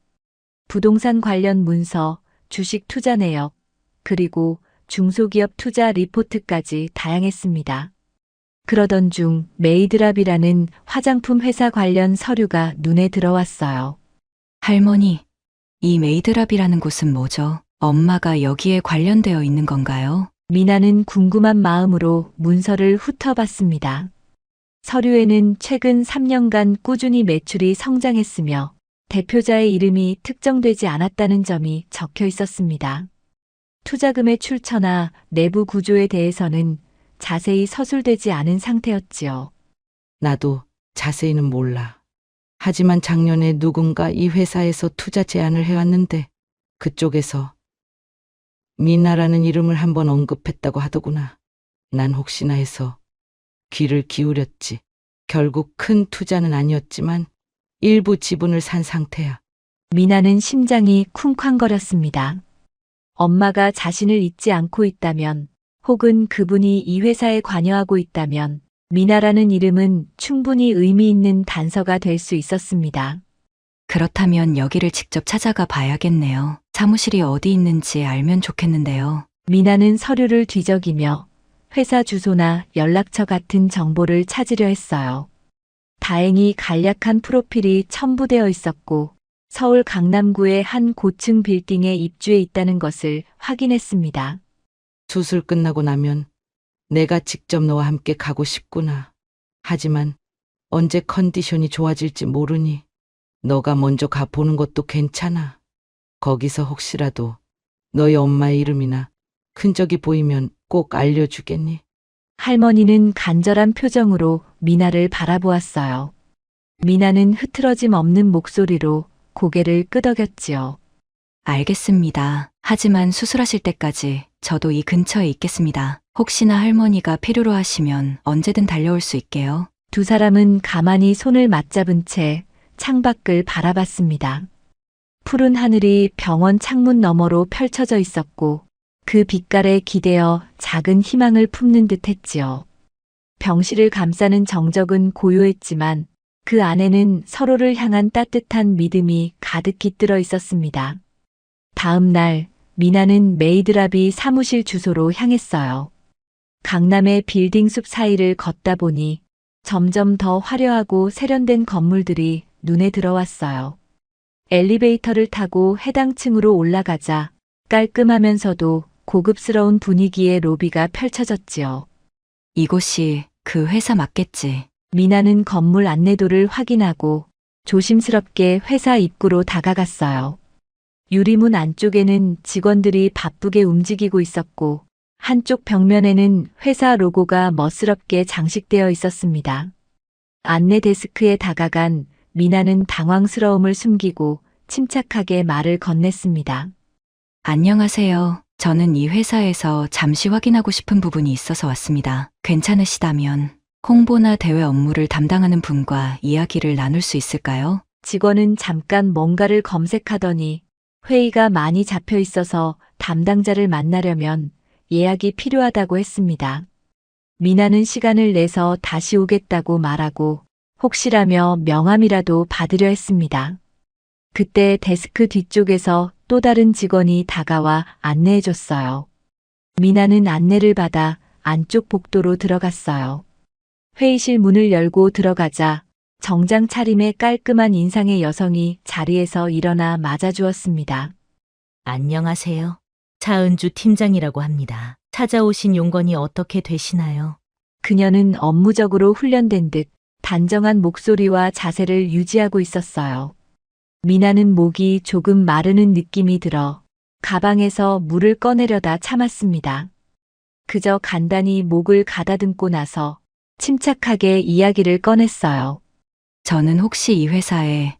부동산 관련 문서, 주식 투자 내역, 그리고 중소기업 투자 리포트까지 다양했습니다. 그러던 중 메이드랍이라는 화장품 회사 관련 서류가 눈에 들어왔어요. 할머니, 이 메이드랍이라는 곳은 뭐죠? 엄마가 여기에 관련되어 있는 건가요? 미나는 궁금한 마음으로 문서를 훑어봤습니다. 서류에는 최근 3년간 꾸준히 매출이 성장했으며 대표자의 이름이 특정되지 않았다는 점이 적혀 있었습니다. 투자금의 출처나 내부 구조에 대해서는 자세히 서술되지 않은 상태였지요. 나도 자세히는 몰라. 하지만 작년에 누군가 이 회사에서 투자 제안을 해왔는데 그쪽에서 미나라는 이름을 한번 언급했다고 하더구나. 난 혹시나 해서 귀를 기울였지. 결국 큰 투자는 아니었지만 일부 지분을 산 상태야. 미나는 심장이 쿵쾅거렸습니다. 엄마가 자신을 잊지 않고 있다면, 혹은 그분이 이 회사에 관여하고 있다면 미나라는 이름은 충분히 의미 있는 단서가 될 수 있었습니다. 그렇다면 여기를 직접 찾아가 봐야겠네요. 사무실이 어디 있는지 알면 좋겠는데요. 미나는 서류를 뒤적이며 회사 주소나 연락처 같은 정보를 찾으려 했어요. 다행히 간략한 프로필이 첨부되어 있었고 서울 강남구의 한 고층 빌딩에 입주해 있다는 것을 확인했습니다. 수술 끝나고 나면 내가 직접 너와 함께 가고 싶구나. 하지만 언제 컨디션이 좋아질지 모르니 너가 먼저 가보는 것도 괜찮아. 거기서 혹시라도 너희 엄마의 이름이나 흔적이 보이면 꼭 알려주겠니? 할머니는 간절한 표정으로 미나를 바라보았어요. 미나는 흐트러짐 없는 목소리로 고개를 끄덕였지요. 알겠습니다. 하지만 수술하실 때까지 저도 이 근처에 있겠습니다. 혹시나 할머니가 필요로 하시면 언제든 달려올 수 있게요. 두 사람은 가만히 손을 맞잡은 채 창밖을 바라봤습니다. 푸른 하늘이 병원 창문 너머로 펼쳐져 있었고 그 빛깔에 기대어 작은 희망을 품는 듯 했지요. 병실을 감싸는 정적은 고요했지만 그 안에는 서로를 향한 따뜻한 믿음이 가득 깃들어 있었습니다. 다음 날 미나는 메이드랍이 사무실 주소로 향했어요. 강남의 빌딩 숲 사이를 걷다 보니 점점 더 화려하고 세련된 건물들이 눈에 들어왔어요. 엘리베이터를 타고 해당 층으로 올라가자 깔끔하면서도 고급스러운 분위기의 로비가 펼쳐졌지요. 이곳이 그 회사 맞겠지. 미나는 건물 안내도를 확인하고 조심스럽게 회사 입구로 다가갔어요. 유리문 안쪽에는 직원들이 바쁘게 움직이고 있었고 한쪽 벽면에는 회사 로고가 멋스럽게 장식되어 있었습니다. 안내 데스크에 다가간 미나는 당황스러움을 숨기고 침착하게 말을 건넸습니다. 안녕하세요. 저는 이 회사에서 잠시 확인하고 싶은 부분이 있어서 왔습니다. 괜찮으시다면 홍보나 대외 업무를 담당하는 분과 이야기를 나눌 수 있을까요? 직원은 잠깐 뭔가를 검색하더니 회의가 많이 잡혀 있어서 담당자를 만나려면 예약이 필요하다고 했습니다. 미나는 시간을 내서 다시 오겠다고 말하고 혹시라며 명함이라도 받으려 했습니다. 그때 데스크 뒤쪽에서 또 다른 직원이 다가와 안내해줬어요. 미나는 안내를 받아 안쪽 복도로 들어갔어요. 회의실 문을 열고 들어가자 정장 차림의 깔끔한 인상의 여성이 자리에서 일어나 맞아주었습니다. 안녕하세요. 차은주 팀장이라고 합니다. 찾아오신 용건이 어떻게 되시나요? 그녀는 업무적으로 훈련된 듯 단정한 목소리와 자세를 유지하고 있었어요. 미나는 목이 조금 마르는 느낌이 들어 가방에서 물을 꺼내려다 참았습니다. 그저 간단히 목을 가다듬고 나서 침착하게 이야기를 꺼냈어요. 저는 혹시 이 회사에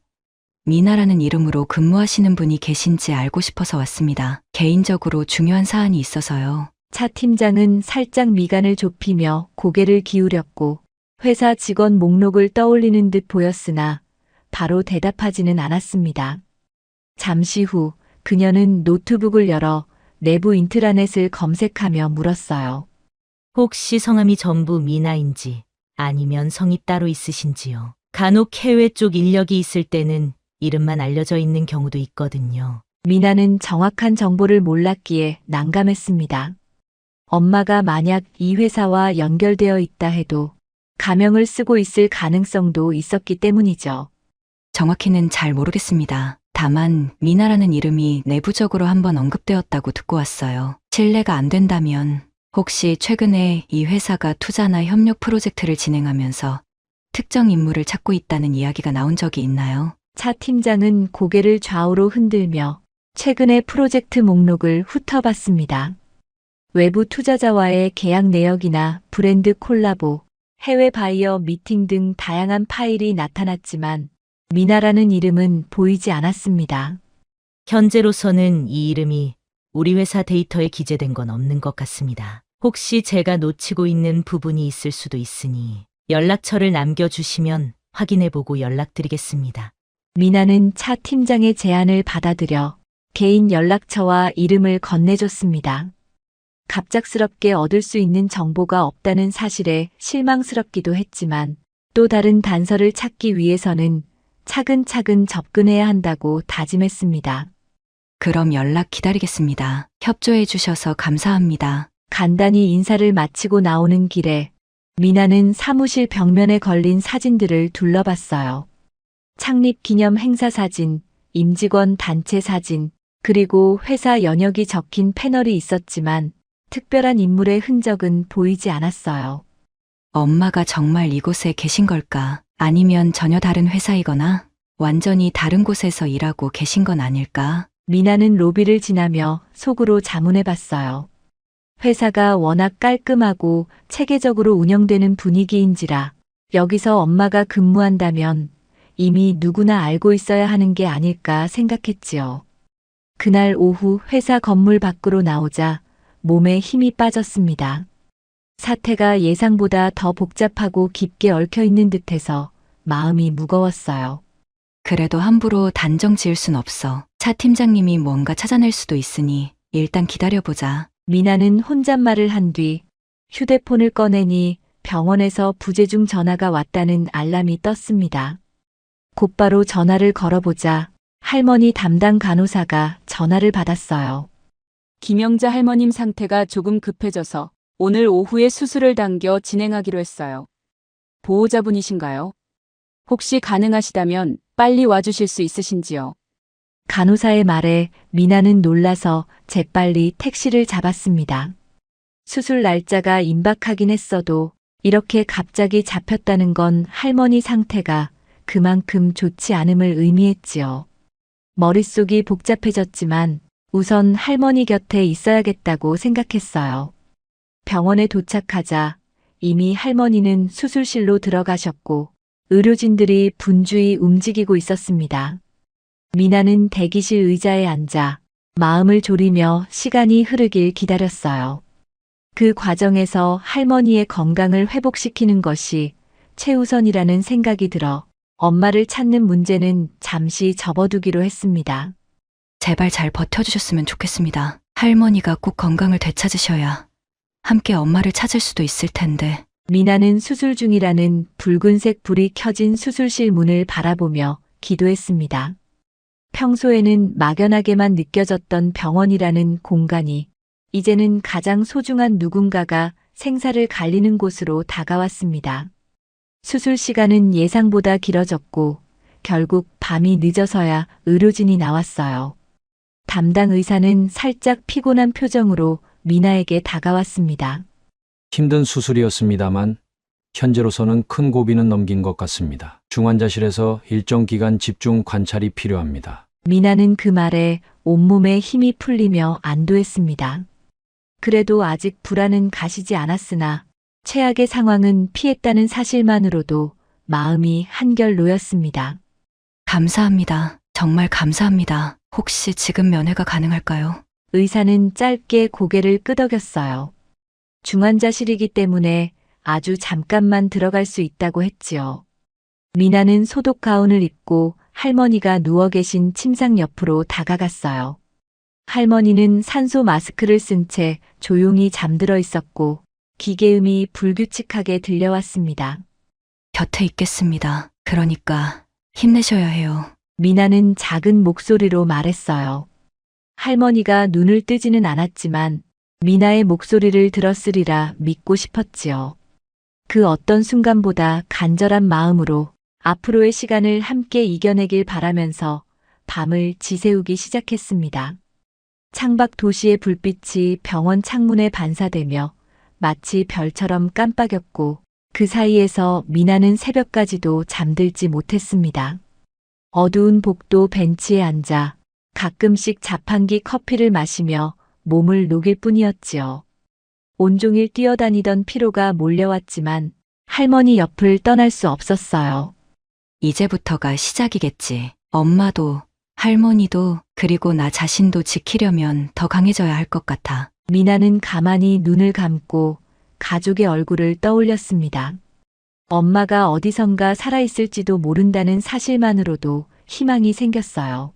미나라는 이름으로 근무하시는 분이 계신지 알고 싶어서 왔습니다. 개인적으로 중요한 사안이 있어서요. 차 팀장은 살짝 미간을 좁히며 고개를 기울였고 회사 직원 목록을 떠올리는 듯 보였으나 바로 대답하지는 않았습니다. 잠시 후 그녀는 노트북을 열어 내부 인트라넷을 검색하며 물었어요. 혹시 성함이 전부 미나인지 아니면 성이 따로 있으신지요? 간혹 해외 쪽 인력이 있을 때는 이름만 알려져 있는 경우도 있거든요. 미나는 정확한 정보를 몰랐기에 난감했습니다. 엄마가 만약 이 회사와 연결되어 있다 해도 가명을 쓰고 있을 가능성도 있었기 때문이죠. 정확히는 잘 모르겠습니다. 다만 미나라는 이름이 내부적으로 한번 언급되었다고 듣고 왔어요. 신뢰가 안 된다면 혹시 최근에 이 회사가 투자나 협력 프로젝트를 진행하면서 특정 인물을 찾고 있다는 이야기가 나온 적이 있나요? 차 팀장은 고개를 좌우로 흔들며 최근의 프로젝트 목록을 훑어봤습니다. 외부 투자자와의 계약 내역이나 브랜드 콜라보, 해외 바이어 미팅 등 다양한 파일이 나타났지만 미나라는 이름은 보이지 않았습니다. 현재로서는 이 이름이 우리 회사 데이터에 기재된 건 없는 것 같습니다. 혹시 제가 놓치고 있는 부분이 있을 수도 있으니 연락처를 남겨주시면 확인해보고 연락드리겠습니다. 미나는 차 팀장의 제안을 받아들여 개인 연락처와 이름을 건네줬습니다. 갑작스럽게 얻을 수 있는 정보가 없다는 사실에 실망스럽기도 했지만 또 다른 단서를 찾기 위해서는 차근차근 접근해야 한다고 다짐했습니다. 그럼 연락 기다리겠습니다. 협조해 주셔서 감사합니다. 간단히 인사를 마치고 나오는 길에 미나는 사무실 벽면에 걸린 사진들을 둘러봤어요. 창립 기념 행사 사진, 임직원 단체 사진, 그리고 회사 연역이 적힌 패널이 있었지만 특별한 인물의 흔적은 보이지 않았어요. 엄마가 정말 이곳에 계신 걸까? 아니면 전혀 다른 회사이거나 완전히 다른 곳에서 일하고 계신 건 아닐까? 미나는 로비를 지나며 속으로 자문해봤어요. 회사가 워낙 깔끔하고 체계적으로 운영되는 분위기인지라 여기서 엄마가 근무한다면 이미 누구나 알고 있어야 하는 게 아닐까 생각했지요. 그날 오후 회사 건물 밖으로 나오자 몸에 힘이 빠졌습니다. 사태가 예상보다 더 복잡하고 깊게 얽혀 있는 듯해서 마음이 무거웠어요. 그래도 함부로 단정 지을 순 없어. 차 팀장님이 뭔가 찾아낼 수도 있으니 일단 기다려보자. 미나는 혼잣말을 한 뒤 휴대폰을 꺼내니 병원에서 부재중 전화가 왔다는 알람이 떴습니다. 곧바로 전화를 걸어보자 할머니 담당 간호사가 전화를 받았어요. 김영자 할머님 상태가 조금 급해져서 오늘 오후에 수술을 당겨 진행하기로 했어요. 보호자분이신가요? 혹시 가능하시다면 빨리 와주실 수 있으신지요? 간호사의 말에 미나는 놀라서 재빨리 택시를 잡았습니다. 수술 날짜가 임박하긴 했어도 이렇게 갑자기 잡혔다는 건 할머니 상태가 그만큼 좋지 않음을 의미했지요. 머릿속이 복잡해졌지만 우선 할머니 곁에 있어야겠다고 생각했어요. 병원에 도착하자 이미 할머니는 수술실로 들어가셨고 의료진들이 분주히 움직이고 있었습니다. 미나는 대기실 의자에 앉아 마음을 졸이며 시간이 흐르길 기다렸어요. 그 과정에서 할머니의 건강을 회복시키는 것이 최우선이라는 생각이 들어 엄마를 찾는 문제는 잠시 접어두기로 했습니다. 제발 잘 버텨주셨으면 좋겠습니다. 할머니가 꼭 건강을 되찾으셔야 함께 엄마를 찾을 수도 있을 텐데. 미나는 수술 중이라는 붉은색 불이 켜진 수술실 문을 바라보며 기도했습니다. 평소에는 막연하게만 느껴졌던 병원이라는 공간이 이제는 가장 소중한 누군가가 생사를 갈리는 곳으로 다가왔습니다. 수술 시간은 예상보다 길어졌고 결국 밤이 늦어서야 의료진이 나왔어요. 담당 의사는 살짝 피곤한 표정으로 미나에게 다가왔습니다. 힘든 수술이었습니다만 현재로서는 큰 고비는 넘긴 것 같습니다. 중환자실에서 일정 기간 집중 관찰이 필요합니다. 미나는 그 말에 온몸에 힘이 풀리며 안도했습니다. 그래도 아직 불안은 가시지 않았으나 최악의 상황은 피했다는 사실만으로도 마음이 한결 놓였습니다. 감사합니다. 정말 감사합니다. 혹시 지금 면회가 가능할까요? 의사는 짧게 고개를 끄덕였어요. 중환자실이기 때문에 아주 잠깐만 들어갈 수 있다고 했지요. 미나는 소독 가운을 입고 할머니가 누워 계신 침상 옆으로 다가갔어요. 할머니는 산소 마스크를 쓴 채 조용히 잠들어 있었고 기계음이 불규칙하게 들려왔습니다. 곁에 있겠습니다. 그러니까 힘내셔야 해요. 미나는 작은 목소리로 말했어요. 할머니가 눈을 뜨지는 않았지만 미나의 목소리를 들었으리라 믿고 싶었지요. 그 어떤 순간보다 간절한 마음으로 앞으로의 시간을 함께 이겨내길 바라면서 밤을 지새우기 시작했습니다. 창밖 도시의 불빛이 병원 창문에 반사되며 마치 별처럼 깜빡였고 그 사이에서 미나는 새벽까지도 잠들지 못했습니다. 어두운 복도 벤치에 앉아 가끔씩 자판기 커피를 마시며 몸을 녹일 뿐이었지요. 온종일 뛰어다니던 피로가 몰려왔지만 할머니 옆을 떠날 수 없었어요. 이제부터가 시작이겠지. 엄마도, 할머니도, 그리고 나 자신도 지키려면 더 강해져야 할 것 같아. 미나는 가만히 눈을 감고 가족의 얼굴을 떠올렸습니다. 엄마가 어디선가 살아있을지도 모른다는 사실만으로도 희망이 생겼어요.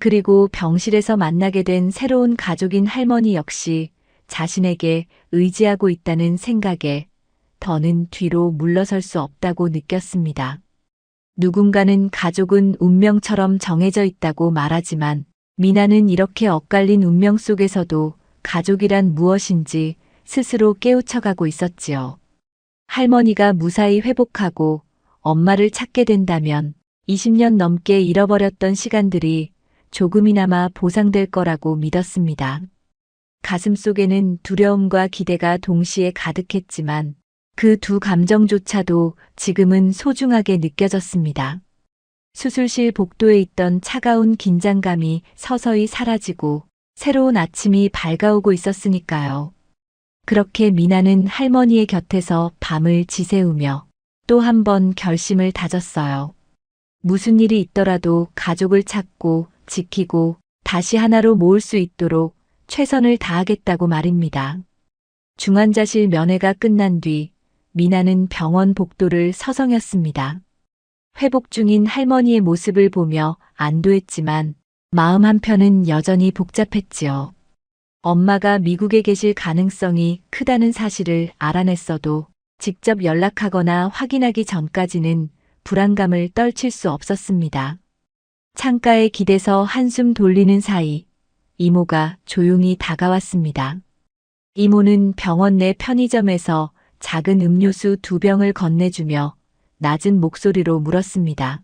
그리고 병실에서 만나게 된 새로운 가족인 할머니 역시 자신에게 의지하고 있다는 생각에 더는 뒤로 물러설 수 없다고 느꼈습니다. 누군가는 가족은 운명처럼 정해져 있다고 말하지만 미나는 이렇게 엇갈린 운명 속에서도 가족이란 무엇인지 스스로 깨우쳐가고 있었지요. 할머니가 무사히 회복하고 엄마를 찾게 된다면 20년 넘게 잃어버렸던 시간들이 조금이나마 보상될 거라고 믿었습니다. 가슴속에는 두려움과 기대가 동시에 가득했지만 그 두 감정조차도 지금은 소중하게 느껴졌습니다. 수술실 복도에 있던 차가운 긴장감이 서서히 사라지고 새로운 아침이 밝아오고 있었으니까요. 그렇게 미나는 할머니의 곁에서 밤을 지새우며 또 한 번 결심을 다졌어요. 무슨 일이 있더라도 가족을 찾고 지키고 다시 하나로 모을 수 있도록 최선을 다하겠다고 말입니다. 중환자실 면회가 끝난 뒤 미나는 병원 복도를 서성였습니다. 회복 중인 할머니의 모습을 보며 안도했지만 마음 한편은 여전히 복잡했지요. 엄마가 미국에 계실 가능성이 크다는 사실을 알아냈어도 직접 연락하거나 확인하기 전까지는 불안감을 떨칠 수 없었습니다. 창가에 기대서 한숨 돌리는 사이 이모가 조용히 다가왔습니다. 이모는 병원 내 편의점에서 작은 음료수 2병을 건네주며 낮은 목소리로 물었습니다.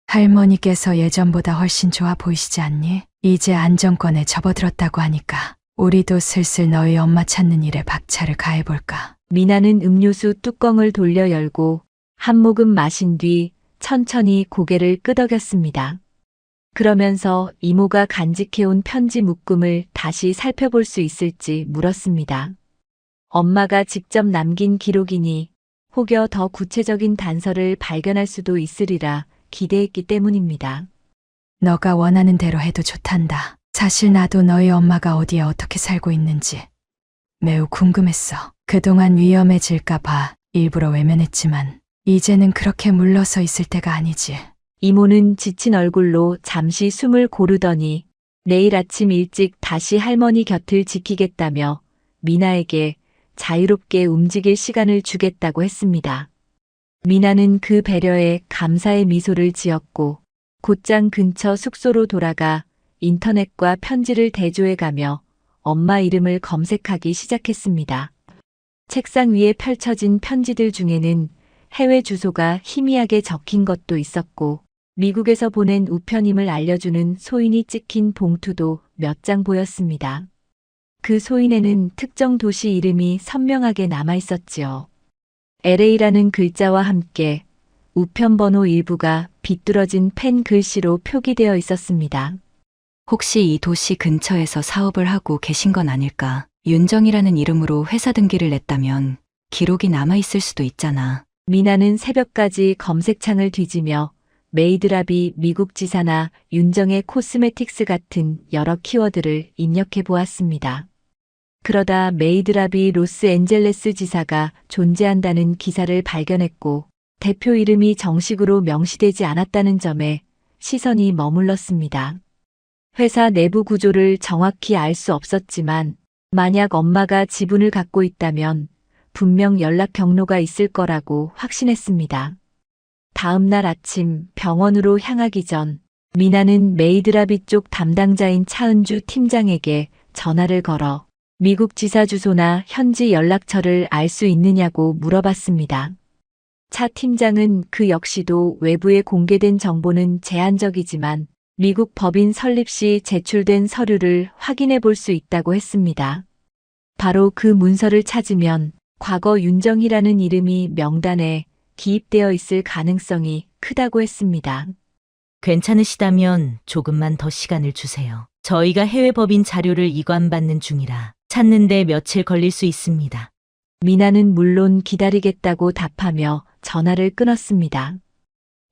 할머니께서 예전보다 훨씬 좋아 보이시지 않니? 이제 안정권에 접어들었다고 하니까 우리도 슬슬 너희 엄마 찾는 일에 박차를 가해볼까? 미나는 음료수 뚜껑을 돌려 열고 한 모금 마신 뒤 천천히 고개를 끄덕였습니다. 그러면서 이모가 간직해온 편지 묶음을 다시 살펴볼 수 있을지 물었습니다. 엄마가 직접 남긴 기록이니 혹여 더 구체적인 단서를 발견할 수도 있으리라 기대했기 때문입니다. 너가 원하는 대로 해도 좋단다. 사실 나도 너희 엄마가 어디에 어떻게 살고 있는지 매우 궁금했어. 그동안 위험해질까 봐 일부러 외면했지만 이제는 그렇게 물러서 있을 때가 아니지. 이모는 지친 얼굴로 잠시 숨을 고르더니 내일 아침 일찍 다시 할머니 곁을 지키겠다며 미나에게 자유롭게 움직일 시간을 주겠다고 했습니다. 미나는 그 배려에 감사의 미소를 지었고 곧장 근처 숙소로 돌아가 인터넷과 편지를 대조해가며 엄마 이름을 검색하기 시작했습니다. 책상 위에 펼쳐진 편지들 중에는 해외 주소가 희미하게 적힌 것도 있었고, 미국에서 보낸 우편임을 알려주는 소인이 찍힌 봉투도 몇 장 보였습니다. 그 소인에는 특정 도시 이름이 선명하게 남아 있었지요. LA라는 글자와 함께 우편 번호 일부가 비뚤어진 펜 글씨로 표기되어 있었습니다. 혹시 이 도시 근처에서 사업을 하고 계신 건 아닐까? 윤정이라는 이름으로 회사 등기를 냈다면 기록이 남아있을 수도 있잖아. 미나는 새벽까지 검색창을 뒤지며 메이드랍이 미국 지사나 윤정의 코스메틱스 같은 여러 키워드를 입력해 보았습니다. 그러다 메이드랍이 로스앤젤레스 지사가 존재한다는 기사를 발견했고, 대표 이름이 정식으로 명시되지 않았다는 점에 시선이 머물렀습니다. 회사 내부 구조를 정확히 알 수 없었지만, 만약 엄마가 지분을 갖고 있다면 분명 연락 경로가 있을 거라고 확신했습니다. 다음 날 아침 병원으로 향하기 전 미나는 메이드라비 쪽 담당자인 차은주 팀장에게 전화를 걸어 미국 지사 주소나 현지 연락처를 알 수 있느냐고 물어봤습니다. 차 팀장은 그 역시도 외부에 공개된 정보는 제한적이지만 미국 법인 설립 시 제출된 서류를 확인해 볼 수 있다고 했습니다. 바로 그 문서를 찾으면 과거 윤정이라는 이름이 명단에 기입되어 있을 가능성이 크다고 했습니다. 괜찮으시다면 조금만 더 시간을 주세요. 저희가 해외 법인 자료를 이관받는 중이라 찾는데 며칠 걸릴 수 있습니다. 미나는 물론 기다리겠다고 답하며 전화를 끊었습니다.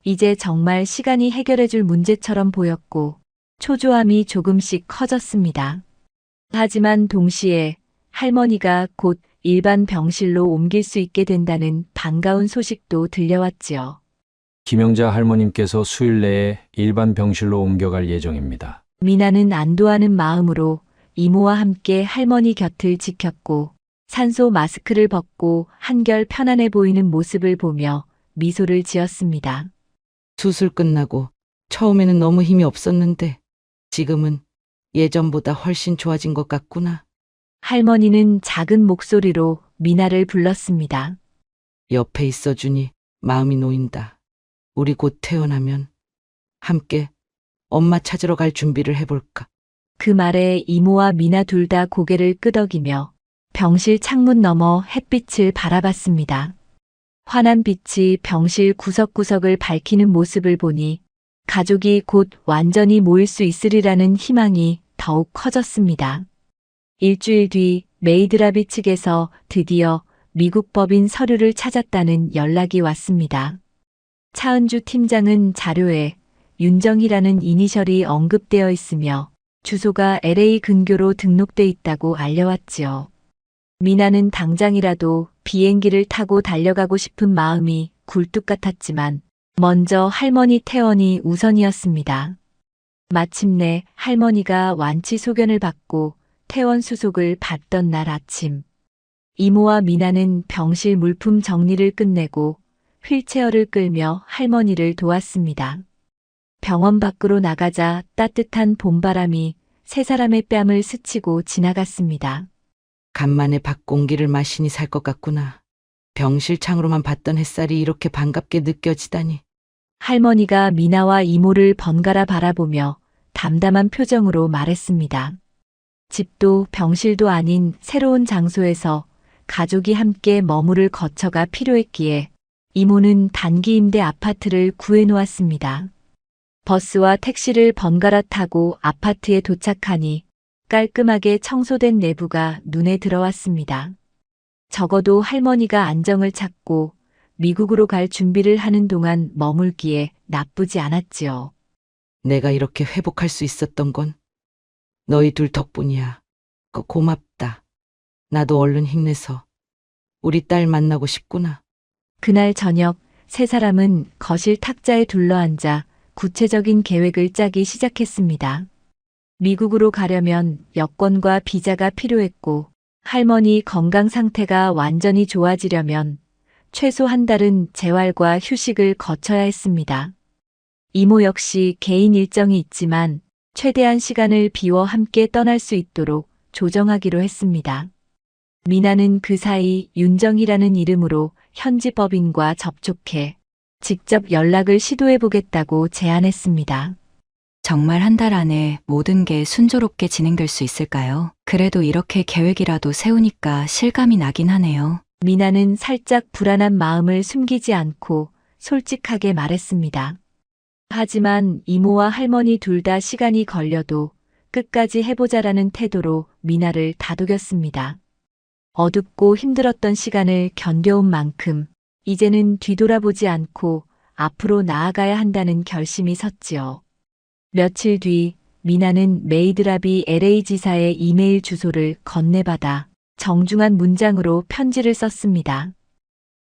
이제 정말 시간이 해결해줄 문제처럼 보였고 초조함이 조금씩 커졌습니다. 하지만 동시에 할머니가 곧 일반 병실로 옮길 수 있게 된다는 반가운 소식도 들려왔지요. 김영자 할머님께서 수일 내에 일반 병실로 옮겨갈 예정입니다. 미나는 안도하는 마음으로 이모와 함께 할머니 곁을 지켰고 산소 마스크를 벗고 한결 편안해 보이는 모습을 보며 미소를 지었습니다. 수술 끝나고 처음에는 너무 힘이 없었는데 지금은 예전보다 훨씬 좋아진 것 같구나. 할머니는 작은 목소리로 미나를 불렀습니다. 옆에 있어주니 마음이 놓인다. 우리 곧 퇴원하면 함께 엄마 찾으러 갈 준비를 해볼까? 그 말에 이모와 미나 둘 다 고개를 끄덕이며 병실 창문 너머 햇빛을 바라봤습니다. 환한 빛이 병실 구석구석을 밝히는 모습을 보니 가족이 곧 완전히 모일 수 있으리라는 희망이 더욱 커졌습니다. 일주일 뒤 메이드라비 측에서 드디어 미국 법인 서류를 찾았다는 연락이 왔습니다. 차은주 팀장은 자료에 윤정이라는 이니셜이 언급되어 있으며 주소가 LA 근교로 등록돼 있다고 알려왔지요. 미나는 당장이라도 비행기를 타고 달려가고 싶은 마음이 굴뚝 같았지만 먼저 할머니 퇴원이 우선이었습니다. 마침내 할머니가 완치 소견을 받고 퇴원 수속을 받던 날 아침, 이모와 미나는 병실 물품 정리를 끝내고 휠체어를 끌며 할머니를 도왔습니다. 병원 밖으로 나가자 따뜻한 봄바람이 세 사람의 뺨을 스치고 지나갔습니다. 간만에 밖 공기를 마시니 살 것 같구나. 병실 창으로만 봤던 햇살이 이렇게 반갑게 느껴지다니. 할머니가 미나와 이모를 번갈아 바라보며 담담한 표정으로 말했습니다. 집도 병실도 아닌 새로운 장소에서 가족이 함께 머무를 거처가 필요했기에 이모는 단기 임대 아파트를 구해놓았습니다. 버스와 택시를 번갈아 타고 아파트에 도착하니 깔끔하게 청소된 내부가 눈에 들어왔습니다. 적어도 할머니가 안정을 찾고 미국으로 갈 준비를 하는 동안 머물기에 나쁘지 않았지요. 내가 이렇게 회복할 수 있었던 건 너희 둘 덕분이야. 고맙다. 나도 얼른 힘내서 우리 딸 만나고 싶구나. 그날 저녁 세 사람은 거실 탁자에 둘러앉아 구체적인 계획을 짜기 시작했습니다. 미국으로 가려면 여권과 비자가 필요했고 할머니 건강 상태가 완전히 좋아지려면 최소 한 달은 재활과 휴식을 거쳐야 했습니다. 이모 역시 개인 일정이 있지만 최대한 시간을 비워 함께 떠날 수 있도록 조정하기로 했습니다. 미나는 그 사이 윤정이라는 이름으로 현지 법인과 접촉해 직접 연락을 시도해 보겠다고 제안했습니다. 정말 한 달 안에 모든 게 순조롭게 진행될 수 있을까요? 그래도 이렇게 계획이라도 세우니까 실감이 나긴 하네요. 미나는 살짝 불안한 마음을 숨기지 않고 솔직하게 말했습니다. 하지만 이모와 할머니 둘 다 시간이 걸려도 끝까지 해보자라는 태도로 미나를 다독였습니다. 어둡고 힘들었던 시간을 견뎌온 만큼 이제는 뒤돌아보지 않고 앞으로 나아가야 한다는 결심이 섰지요. 며칠 뒤 미나는 메이드랍이 LA 지사의 이메일 주소를 건네받아 정중한 문장으로 편지를 썼습니다.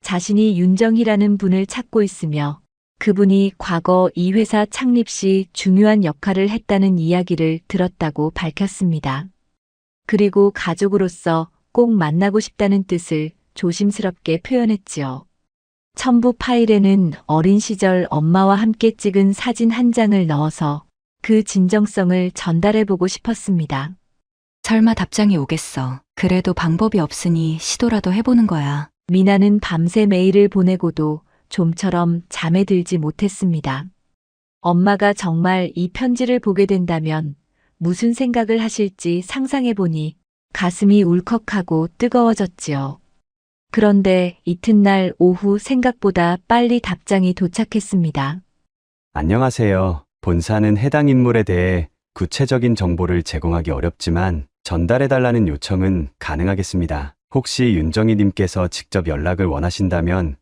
자신이 윤정희라는 분을 찾고 있으며 그분이 과거 이 회사 창립 시 중요한 역할을 했다는 이야기를 들었다고 밝혔습니다. 그리고 가족으로서 꼭 만나고 싶다는 뜻을 조심스럽게 표현했지요. 첨부 파일에는 어린 시절 엄마와 함께 찍은 사진 한 장을 넣어서 그 진정성을 전달해보고 싶었습니다. 설마 답장이 오겠어. 그래도 방법이 없으니 시도라도 해보는 거야. 미나는 밤새 메일을 보내고도 좀처럼 잠에 들지 못했습니다. 엄마가 정말 이 편지를 보게 된다면 무슨 생각을 하실지 상상해보니 가슴이 울컥하고 뜨거워졌지요. 그런데 이튿날 오후 생각보다 빨리 답장이 도착했습니다. 안녕하세요. 본사는 해당 인물에 대해 구체적인 정보를 제공하기 어렵지만 전달해달라는 요청은 가능하겠습니다. 혹시 윤정희 님께서 직접 연락을 원하신다면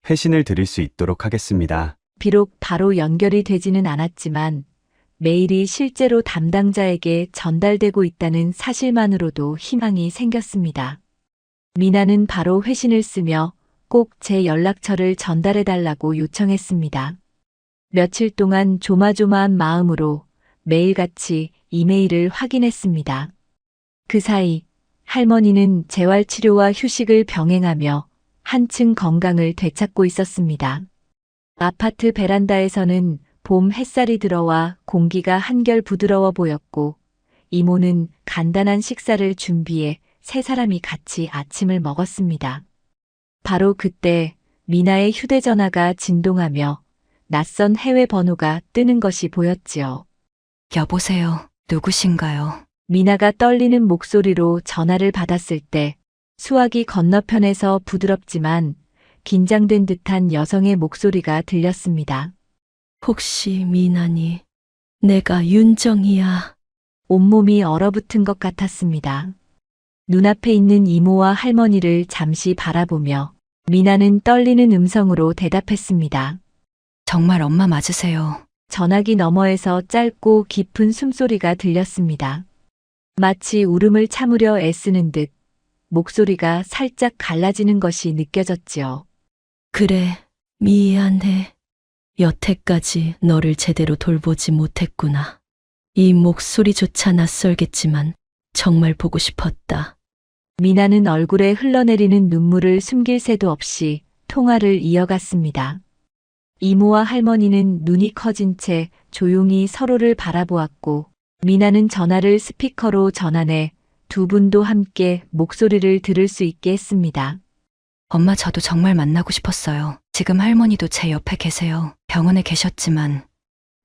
회신을 드릴 수 있도록 하겠습니다. 비록 바로 연결이 되지는 않았지만 메일이 실제로 담당자에게 전달되고 있다는 사실만으로도 희망이 생겼습니다. 미나는 바로 회신을 쓰며 꼭 제 연락처를 전달해달라고 요청했습니다. 며칠 동안 조마조마한 마음으로 매일같이 이메일을 확인했습니다. 그 사이 할머니는 재활치료와 휴식을 병행하며 한층 건강을 되찾고 있었습니다. 아파트 베란다에서는 봄 햇살이 들어와 공기가 한결 부드러워 보였고 이모는 간단한 식사를 준비해 세 사람이 같이 아침을 먹었습니다. 바로 그때 미나의 휴대전화가 진동하며 낯선 해외 번호가 뜨는 것이 보였지요. 여보세요. 누구신가요? 미나가 떨리는 목소리로 전화를 받았을 때 수화기 건너편에서 부드럽지만 긴장된 듯한 여성의 목소리가 들렸습니다. 혹시 미나니? 내가 윤정이야. 온몸이 얼어붙은 것 같았습니다. 눈앞에 있는 이모와 할머니를 잠시 바라보며 미나는 떨리는 음성으로 대답했습니다. 정말 엄마 맞으세요. 전화기 너머에서 짧고 깊은 숨소리가 들렸습니다. 마치 울음을 참으려 애쓰는 듯 목소리가 살짝 갈라지는 것이 느껴졌지요. 그래, 미안해. 여태까지 너를 제대로 돌보지 못했구나. 이 목소리조차 낯설겠지만 정말 보고 싶었다. 미나는 얼굴에 흘러내리는 눈물을 숨길 새도 없이 통화를 이어갔습니다. 이모와 할머니는 눈이 커진 채 조용히 서로를 바라보았고 미나는 전화를 스피커로 전환해 두 분도 함께 목소리를 들을 수 있게 했습니다. 엄마 저도 정말 만나고 싶었어요. 지금 할머니도 제 옆에 계세요. 병원에 계셨지만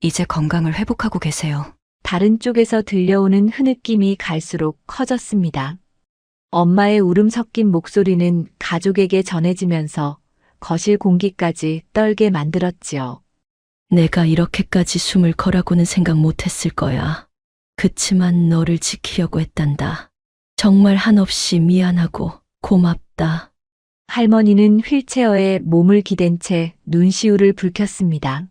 이제 건강을 회복하고 계세요. 다른 쪽에서 들려오는 흐느낌이 갈수록 커졌습니다. 엄마의 울음 섞인 목소리는 가족에게 전해지면서 거실 공기까지 떨게 만들었지요. 내가 이렇게까지 숨을 거라고는 생각 못했을 거야. 그치만 너를 지키려고 했단다. 정말 한없이 미안하고 고맙다. 할머니는 휠체어에 몸을 기댄 채 눈시울을 붉혔습니다.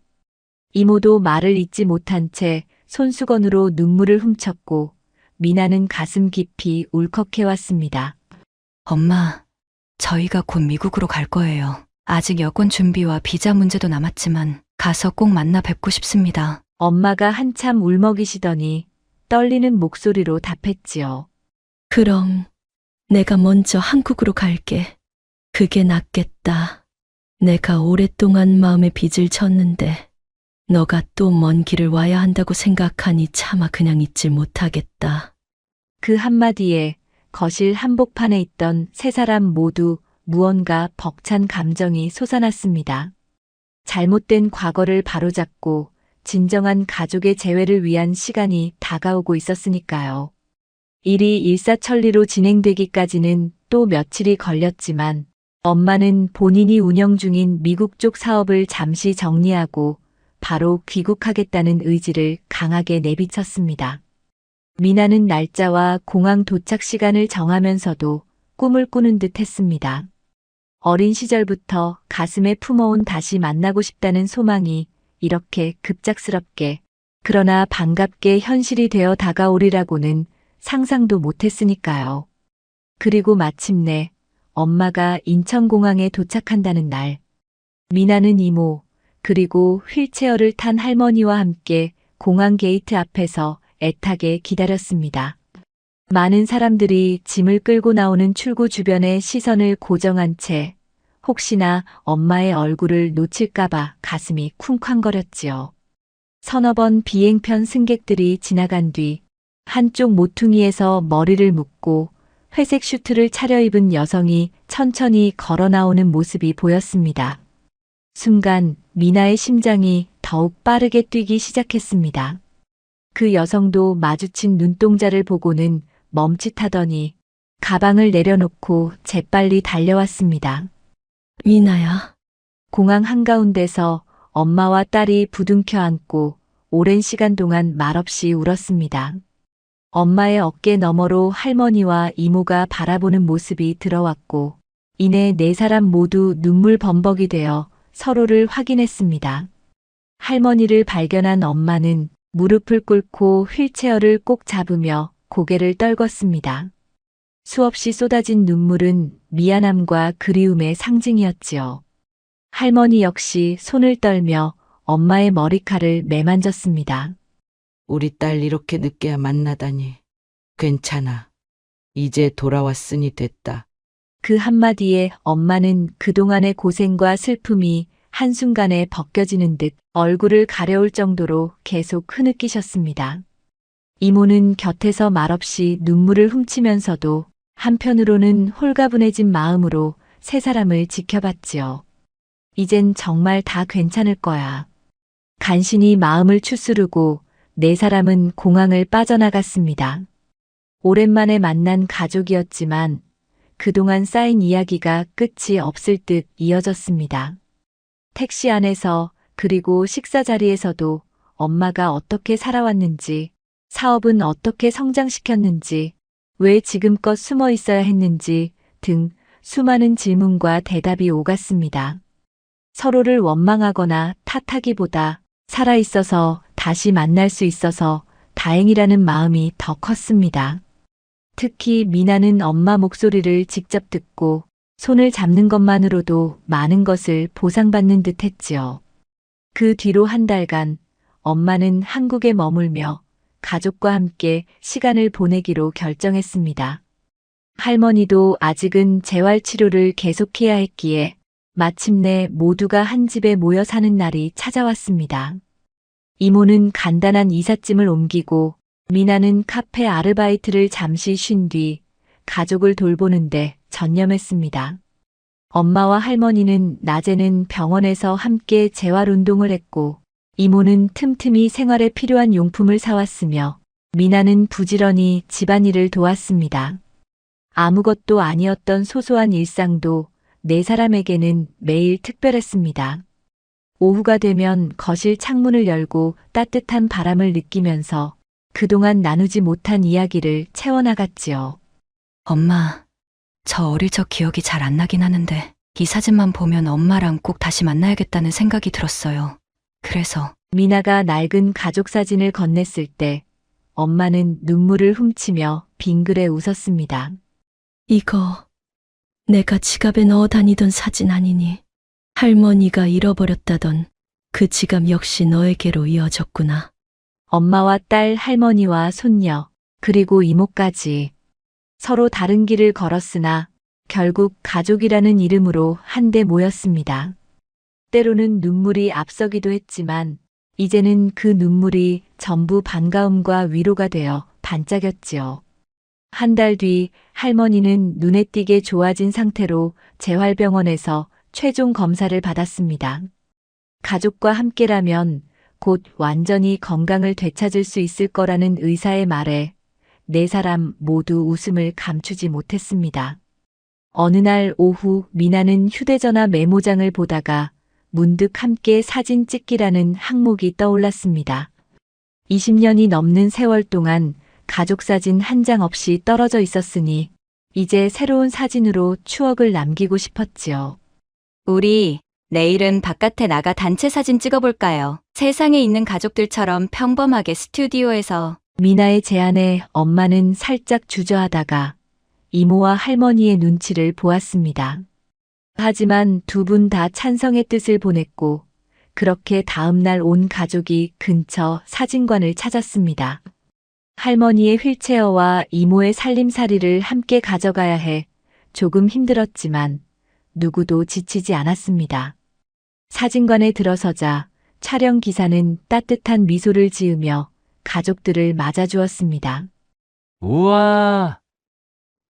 이모도 말을 잇지 못한 채 손수건으로 눈물을 훔쳤고 미나는 가슴 깊이 울컥해왔습니다. 엄마, 저희가 곧 미국으로 갈 거예요. 아직 여권 준비와 비자 문제도 남았지만 가서 꼭 만나 뵙고 싶습니다. 엄마가 한참 울먹이시더니 떨리는 목소리로 답했지요. 그럼 내가 먼저 한국으로 갈게. 그게 낫겠다. 내가 오랫동안 마음의 빚을 졌는데 너가 또 먼 길을 와야 한다고 생각하니 차마 그냥 잊질 못하겠다. 그 한마디에 거실 한복판에 있던 세 사람 모두 무언가 벅찬 감정이 솟아났습니다. 잘못된 과거를 바로잡고 진정한 가족의 재회를 위한 시간이 다가오고 있었으니까요. 일이 일사천리로 진행되기까지는 또 며칠이 걸렸지만 엄마는 본인이 운영 중인 미국 쪽 사업을 잠시 정리하고 바로 귀국하겠다는 의지를 강하게 내비쳤습니다. 미나는 날짜와 공항 도착 시간을 정하면서도 꿈을 꾸는 듯 했습니다. 어린 시절부터 가슴에 품어온 다시 만나고 싶다는 소망이 이렇게 급작스럽게 그러나 반갑게 현실이 되어 다가오리라고는 상상도 못했으니까요. 그리고 마침내 엄마가 인천공항에 도착한다는 날, 미나는 이모, 그리고 휠체어를 탄 할머니와 함께 공항 게이트 앞에서 애타게 기다렸습니다. 많은 사람들이 짐을 끌고 나오는 출구 주변에 시선을 고정한 채 혹시나 엄마의 얼굴을 놓칠까봐 가슴이 쿵쾅거렸지요. 서너 번 비행편 승객들이 지나간 뒤 한쪽 모퉁이에서 머리를 묶고 회색 슈트를 차려입은 여성이 천천히 걸어 나오는 모습이 보였습니다. 순간 미나의 심장이 더욱 빠르게 뛰기 시작했습니다. 그 여성도 마주친 눈동자를 보고는 멈칫하더니 가방을 내려놓고 재빨리 달려왔습니다. 미나야, 공항 한가운데서 엄마와 딸이 부둥켜 안고 오랜 시간 동안 말없이 울었습니다. 엄마의 어깨 너머로 할머니와 이모가 바라보는 모습이 들어왔고 이내 네 사람 모두 눈물 범벅이 되어 서로를 확인했습니다. 할머니를 발견한 엄마는 무릎을 꿇고 휠체어를 꼭 잡으며 고개를 떨궜습니다. 수없이 쏟아진 눈물은 미안함과 그리움의 상징이었지요. 할머니 역시 손을 떨며 엄마의 머리칼을 매만졌습니다. 우리 딸 이렇게 늦게야 만나다니. 괜찮아. 이제 돌아왔으니 됐다. 그 한마디에 엄마는 그동안의 고생과 슬픔이 한순간에 벗겨지는 듯 얼굴을 가려울 정도로 계속 흐느끼셨습니다. 이모는 곁에서 말없이 눈물을 훔치면서도 한편으로는 홀가분해진 마음으로 세 사람을 지켜봤지요. 이젠 정말 다 괜찮을 거야. 간신히 마음을 추스르고 네 사람은 공항을 빠져나갔습니다. 오랜만에 만난 가족이었지만 그동안 쌓인 이야기가 끝이 없을 듯 이어졌습니다. 택시 안에서 그리고 식사 자리에서도 엄마가 어떻게 살아왔는지, 사업은 어떻게 성장시켰는지, 왜 지금껏 숨어 있어야 했는지 등 수많은 질문과 대답이 오갔습니다. 서로를 원망하거나 탓하기보다 살아있어서 다시 만날 수 있어서 다행이라는 마음이 더 컸습니다. 특히 미나는 엄마 목소리를 직접 듣고 손을 잡는 것만으로도 많은 것을 보상받는 듯 했지요. 그 뒤로 한 달간 엄마는 한국에 머물며 가족과 함께 시간을 보내기로 결정했습니다. 할머니도 아직은 재활치료를 계속해야 했기에 마침내 모두가 한 집에 모여 사는 날이 찾아왔습니다. 이모는 간단한 이삿짐을 옮기고 미나는 카페 아르바이트를 잠시 쉰 뒤 가족을 돌보는데 전념했습니다. 엄마와 할머니는 낮에는 병원에서 함께 재활운동을 했고 이모는 틈틈이 생활에 필요한 용품을 사왔으며 미나는 부지런히 집안일을 도왔습니다. 아무것도 아니었던 소소한 일상도 네 사람에게는 매일 특별했습니다. 오후가 되면 거실 창문을 열고 따뜻한 바람을 느끼면서 그동안 나누지 못한 이야기를 채워나갔지요. 엄마, 저 어릴 적 기억이 잘 안 나긴 하는데 이 사진만 보면 엄마랑 꼭 다시 만나야겠다는 생각이 들었어요. 그래서 미나가 낡은 가족 사진을 건넸을 때 엄마는 눈물을 훔치며 빙그레 웃었습니다. 이거 내가 지갑에 넣어 다니던 사진 아니니? 할머니가 잃어버렸다던 그 지갑 역시 너에게로 이어졌구나. 엄마와 딸, 할머니와 손녀, 그리고 이모까지 서로 다른 길을 걸었으나 결국 가족이라는 이름으로 한데 모였습니다. 때로는 눈물이 앞서기도 했지만 이제는 그 눈물이 전부 반가움과 위로가 되어 반짝였지요. 한 달 뒤 할머니는 눈에 띄게 좋아진 상태로 재활병원에서 최종 검사를 받았습니다. 가족과 함께라면 곧 완전히 건강을 되찾을 수 있을 거라는 의사의 말에 네 사람 모두 웃음을 감추지 못했습니다. 어느 날 오후 미나는 휴대전화 메모장을 보다가 문득 함께 사진 찍기라는 항목이 떠올랐습니다. 20년이 넘는 세월 동안 가족 사진 한 장 없이 떨어져 있었으니 이제 새로운 사진으로 추억을 남기고 싶었지요. 우리 내일은 바깥에 나가 단체 사진 찍어볼까요? 세상에 있는 가족들처럼 평범하게 스튜디오에서. 미나의 제안에 엄마는 살짝 주저하다가 이모와 할머니의 눈치를 보았습니다. 하지만 두 분 다 찬성의 뜻을 보냈고 그렇게 다음 날 온 가족이 근처 사진관을 찾았습니다. 할머니의 휠체어와 이모의 살림살이를 함께 가져가야 해 조금 힘들었지만 누구도 지치지 않았습니다. 사진관에 들어서자 촬영 기사는 따뜻한 미소를 지으며 가족들을 맞아주었습니다. 우와,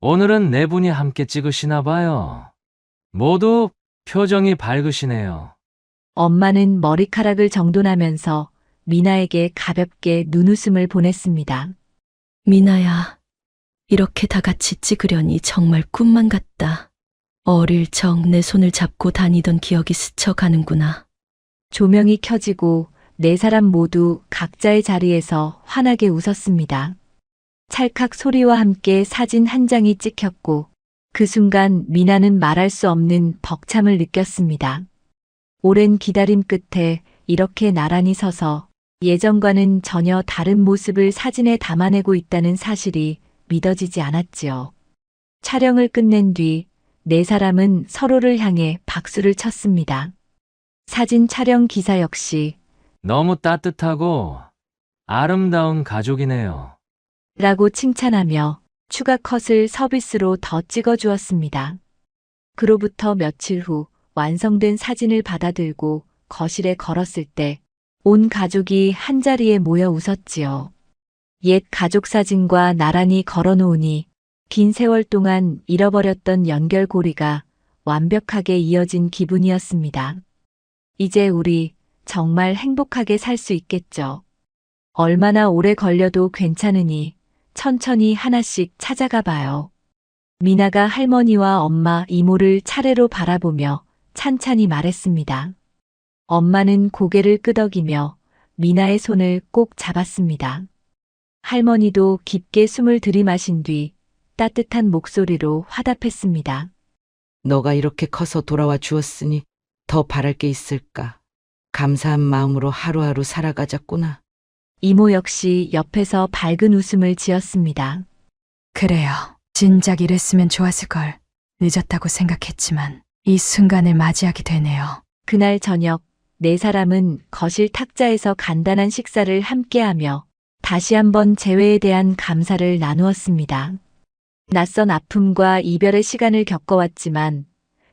오늘은 네 분이 함께 찍으시나 봐요. 모두 표정이 밝으시네요. 엄마는 머리카락을 정돈하면서 미나에게 가볍게 눈웃음을 보냈습니다. 미나야, 이렇게 다 같이 찍으려니 정말 꿈만 같다. 어릴 적 내 손을 잡고 다니던 기억이 스쳐가는구나. 조명이 켜지고 네 사람 모두 각자의 자리에서 환하게 웃었습니다. 찰칵 소리와 함께 사진 한 장이 찍혔고 그 순간 미나는 말할 수 없는 벅참을 느꼈습니다. 오랜 기다림 끝에 이렇게 나란히 서서 예전과는 전혀 다른 모습을 사진에 담아내고 있다는 사실이 믿어지지 않았지요. 촬영을 끝낸 뒤 네 사람은 서로를 향해 박수를 쳤습니다. 사진 촬영 기사 역시 너무 따뜻하고 아름다운 가족이네요. 라고 칭찬하며 추가 컷을 서비스로 더 찍어주었습니다. 그로부터 며칠 후 완성된 사진을 받아들고 거실에 걸었을 때 온 가족이 한자리에 모여 웃었지요. 옛 가족 사진과 나란히 걸어놓으니 긴 세월 동안 잃어버렸던 연결고리가 완벽하게 이어진 기분이었습니다. 이제 우리 정말 행복하게 살 수 있겠죠. 얼마나 오래 걸려도 괜찮으니 천천히 하나씩 찾아가 봐요. 미나가 할머니와 엄마, 이모를 차례로 바라보며 찬찬히 말했습니다. 엄마는 고개를 끄덕이며 미나의 손을 꼭 잡았습니다. 할머니도 깊게 숨을 들이마신 뒤 따뜻한 목소리로 화답했습니다. 너가 이렇게 커서 돌아와 주었으니 더 바랄 게 있을까? 감사한 마음으로 하루하루 살아가자꾸나. 이모 역시 옆에서 밝은 웃음을 지었습니다. 그래요. 진작 이랬으면 좋았을걸. 늦었다고 생각했지만 이 순간을 맞이하게 되네요. 그날 저녁 네 사람은 거실 탁자에서 간단한 식사를 함께하며 다시 한번 재회에 대한 감사를 나누었습니다. 낯선 아픔과 이별의 시간을 겪어왔지만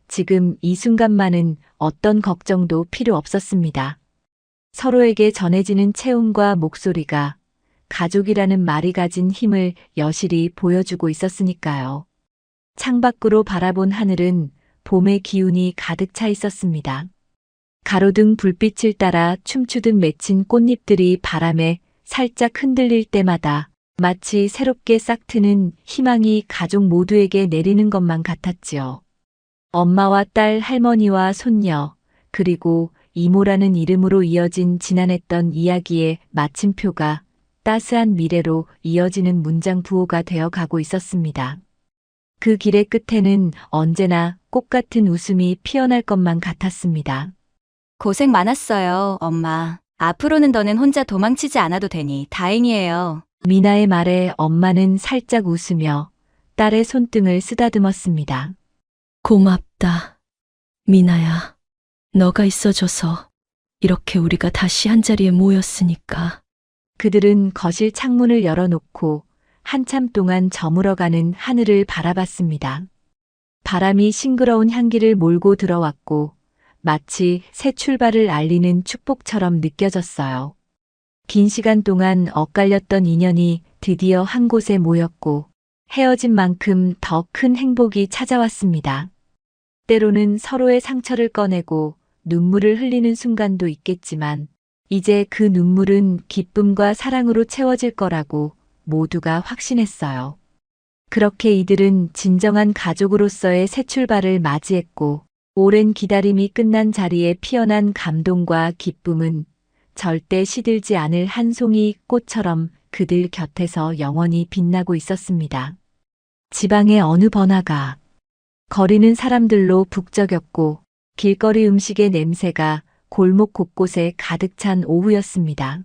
지금 이 순간만은 어떤 걱정도 필요 없었습니다. 서로에게 전해지는 체온과 목소리가 가족이라는 말이 가진 힘을 여실히 보여주고 있었으니까요. 창밖으로 바라본 하늘은 봄의 기운이 가득 차 있었습니다. 가로등 불빛을 따라 춤추듯 맺힌 꽃잎들이 바람에 살짝 흔들릴 때마다 마치 새롭게 싹트는 희망이 가족 모두에게 내리는 것만 같았지요. 엄마와 딸, 할머니와 손녀, 그리고 이모라는 이름으로 이어진 지난했던 이야기의 마침표가 따스한 미래로 이어지는 문장 부호가 되어 가고 있었습니다. 그 길의 끝에는 언제나 꽃 같은 웃음이 피어날 것만 같았습니다. 고생 많았어요, 엄마. 앞으로는 너는 혼자 도망치지 않아도 되니 다행이에요. 미나의 말에 엄마는 살짝 웃으며 딸의 손등을 쓰다듬었습니다. 고맙다. 미나야, 너가 있어줘서 이렇게 우리가 다시 한자리에 모였으니까. 그들은 거실 창문을 열어놓고 한참 동안 저물어가는 하늘을 바라봤습니다. 바람이 싱그러운 향기를 몰고 들어왔고 마치 새 출발을 알리는 축복처럼 느껴졌어요. 긴 시간 동안 엇갈렸던 인연이 드디어 한 곳에 모였고 헤어진 만큼 더 큰 행복이 찾아왔습니다. 때로는 서로의 상처를 꺼내고 눈물을 흘리는 순간도 있겠지만 이제 그 눈물은 기쁨과 사랑으로 채워질 거라고 모두가 확신했어요. 그렇게 이들은 진정한 가족으로서의 새 출발을 맞이했고 오랜 기다림이 끝난 자리에 피어난 감동과 기쁨은 절대 시들지 않을 한 송이 꽃처럼 그들 곁에서 영원히 빛나고 있었습니다. 지방의 어느 번화가 거리는 사람들로 북적였고 길거리 음식의 냄새가 골목 곳곳에 가득 찬 오후였습니다.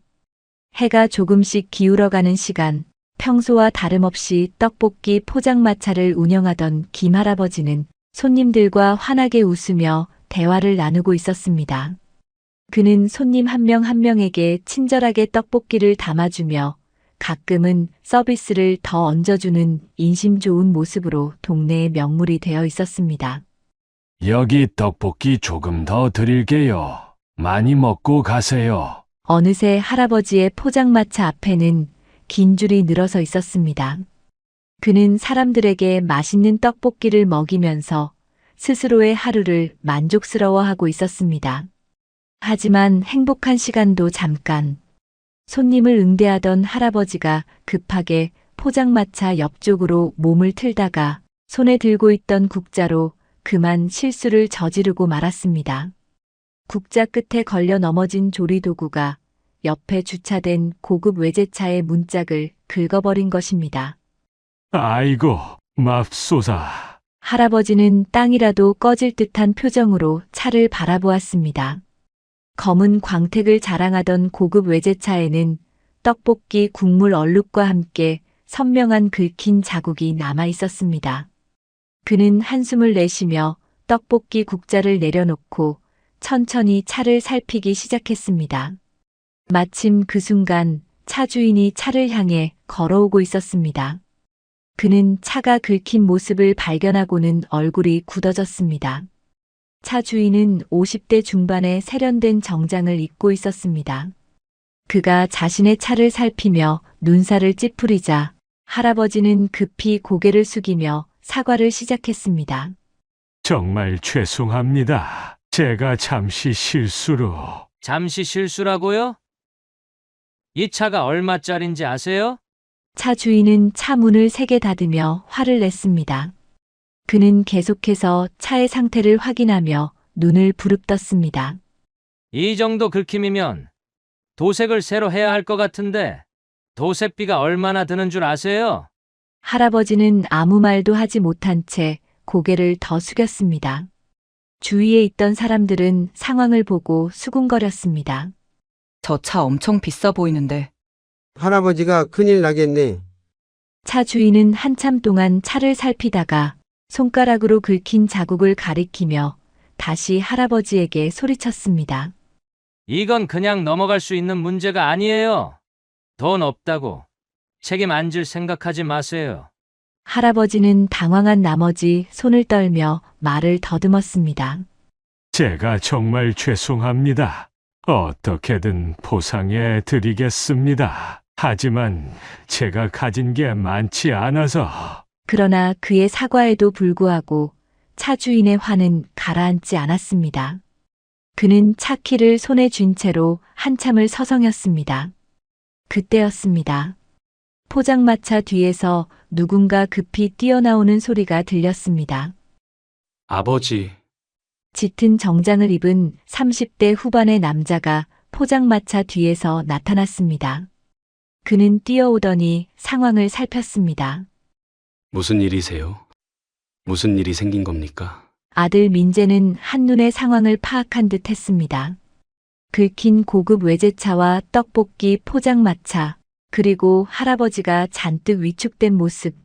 해가 조금씩 기울어가는 시간, 평소와 다름없이 떡볶이 포장마차를 운영하던 김 할아버지는 손님들과 환하게 웃으며 대화를 나누고 있었습니다. 그는 손님 한 명 한 명에게 친절하게 떡볶이를 담아주며 가끔은 서비스를 더 얹어주는 인심 좋은 모습으로 동네의 명물이 되어 있었습니다. 여기 떡볶이 조금 더 드릴게요. 많이 먹고 가세요. 어느새 할아버지의 포장마차 앞에는 긴 줄이 늘어서 있었습니다. 그는 사람들에게 맛있는 떡볶이를 먹이면서 스스로의 하루를 만족스러워하고 있었습니다. 하지만 행복한 시간도 잠깐. 손님을 응대하던 할아버지가 급하게 포장마차 옆쪽으로 몸을 틀다가 손에 들고 있던 국자로 그만 실수를 저지르고 말았습니다. 국자 끝에 걸려 넘어진 조리도구가 옆에 주차된 고급 외제차의 문짝을 긁어버린 것입니다. 아이고, 맙소사. 할아버지는 땅이라도 꺼질 듯한 표정으로 차를 바라보았습니다. 검은 광택을 자랑하던 고급 외제차에는 떡볶이 국물 얼룩과 함께 선명한 긁힌 자국이 남아 있었습니다. 그는 한숨을 내쉬며 떡볶이 국자를 내려놓고 천천히 차를 살피기 시작했습니다. 마침 그 순간 차 주인이 차를 향해 걸어오고 있었습니다. 그는 차가 긁힌 모습을 발견하고는 얼굴이 굳어졌습니다. 차 주인은 50대 중반의 세련된 정장을 입고 있었습니다. 그가 자신의 차를 살피며 눈살을 찌푸리자 할아버지는 급히 고개를 숙이며 사과를 시작했습니다. 정말 죄송합니다. 제가 잠시 실수로. 잠시 실수라고요? 이 차가 얼마짜린지 아세요? 차 주인은 차 문을 세게 닫으며 화를 냈습니다. 그는 계속해서 차의 상태를 확인하며 눈을 부릅떴습니다. 이 정도 긁힘이면 도색을 새로 해야 할 것 같은데 도색비가 얼마나 드는 줄 아세요? 할아버지는 아무 말도 하지 못한 채 고개를 더 숙였습니다. 주위에 있던 사람들은 상황을 보고 수군거렸습니다. 저 차 엄청 비싸 보이는데. 할아버지가 큰일 나겠네. 차 주인은 한참 동안 차를 살피다가 손가락으로 긁힌 자국을 가리키며 다시 할아버지에게 소리쳤습니다. 이건 그냥 넘어갈 수 있는 문제가 아니에요. 돈 없다고 책임 안 질 생각하지 마세요. 할아버지는 당황한 나머지 손을 떨며 말을 더듬었습니다. 제가 정말 죄송합니다. 어떻게든 보상해 드리겠습니다. 하지만 제가 가진 게 많지 않아서. 그러나 그의 사과에도 불구하고 차 주인의 화는 가라앉지 않았습니다. 그는 차 키를 손에 쥔 채로 한참을 서성였습니다. 그때였습니다. 포장마차 뒤에서 누군가 급히 뛰어나오는 소리가 들렸습니다. 아버지. 짙은 정장을 입은 30대 후반의 남자가 포장마차 뒤에서 나타났습니다. 그는 뛰어오더니 상황을 살폈습니다. 무슨 일이세요? 무슨 일이 생긴 겁니까? 아들 민재는 한눈에 상황을 파악한 듯 했습니다. 긁힌 고급 외제차와 떡볶이 포장마차, 그리고 할아버지가 잔뜩 위축된 모습.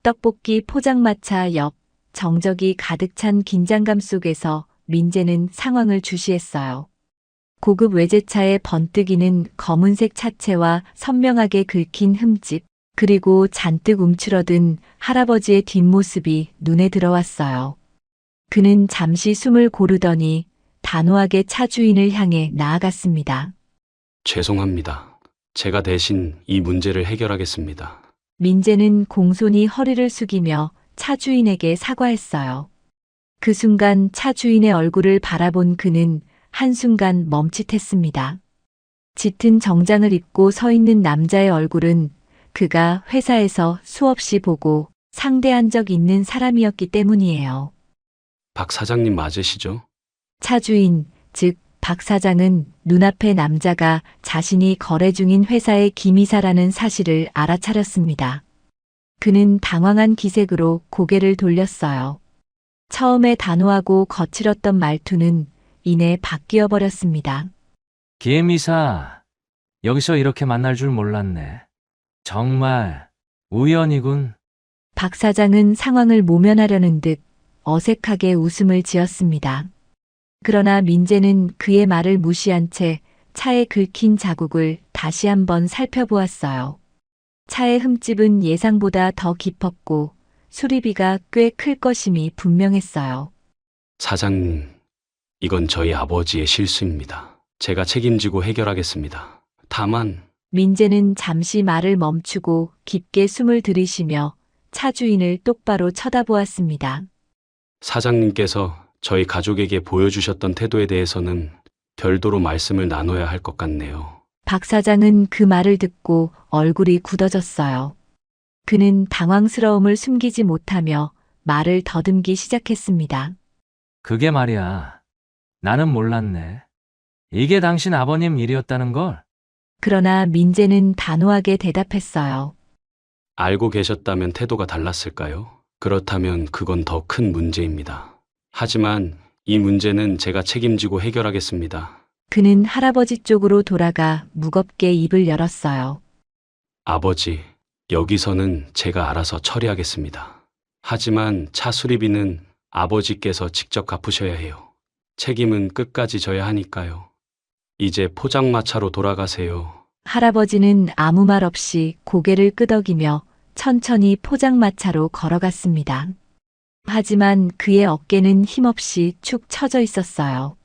떡볶이 포장마차 옆 정적이 가득 찬 긴장감 속에서 민재는 상황을 주시했어요. 고급 외제차의 번뜩이는 검은색 차체와 선명하게 긁힌 흠집, 그리고 잔뜩 움츠러든 할아버지의 뒷모습이 눈에 들어왔어요. 그는 잠시 숨을 고르더니 단호하게 차 주인을 향해 나아갔습니다. 죄송합니다. 제가 대신 이 문제를 해결하겠습니다. 민재는 공손히 허리를 숙이며 차 주인에게 사과했어요. 그 순간 차 주인의 얼굴을 바라본 그는 한순간 멈칫했습니다. 짙은 정장을 입고 서 있는 남자의 얼굴은 그가 회사에서 수없이 보고 상대한 적 있는 사람이었기 때문이에요. 박 사장님 맞으시죠? 차 주인, 즉 박 사장은 눈앞의 남자가 자신이 거래 중인 회사의 김이사라는 사실을 알아차렸습니다. 그는 당황한 기색으로 고개를 돌렸어요. 처음에 단호하고 거칠었던 말투는 이내 바뀌어 버렸습니다. 김 이사, 여기서 이렇게 만날 줄 몰랐네. 정말 우연이군. 박 사장은 상황을 모면하려는 듯 어색하게 웃음을 지었습니다. 그러나 민재는 그의 말을 무시한 채 차에 긁힌 자국을 다시 한번 살펴보았어요. 차의 흠집은 예상보다 더 깊었고 수리비가 꽤 클 것임이 분명했어요. 사장님, 이건 저희 아버지의 실수입니다. 제가 책임지고 해결하겠습니다. 다만 민재는 잠시 말을 멈추고 깊게 숨을 들이쉬며 차 주인을 똑바로 쳐다보았습니다. 사장님께서 저희 가족에게 보여주셨던 태도에 대해서는 별도로 말씀을 나눠야 할 것 같네요. 박 사장은 그 말을 듣고 얼굴이 굳어졌어요. 그는 당황스러움을 숨기지 못하며 말을 더듬기 시작했습니다. 그게 말이야. 나는 몰랐네. 이게 당신 아버님 일이었다는 걸. 그러나 민재는 단호하게 대답했어요. 알고 계셨다면 태도가 달랐을까요? 그렇다면 그건 더 큰 문제입니다. 하지만 이 문제는 제가 책임지고 해결하겠습니다. 그는 할아버지 쪽으로 돌아가 무겁게 입을 열었어요. 아버지, 여기서는 제가 알아서 처리하겠습니다. 하지만 차 수리비는 아버지께서 직접 갚으셔야 해요. 책임은 끝까지 져야 하니까요. 이제 포장마차로 돌아가세요. 할아버지는 아무 말 없이 고개를 끄덕이며 천천히 포장마차로 걸어갔습니다. 하지만 그의 어깨는 힘없이 축 처져 있었어요.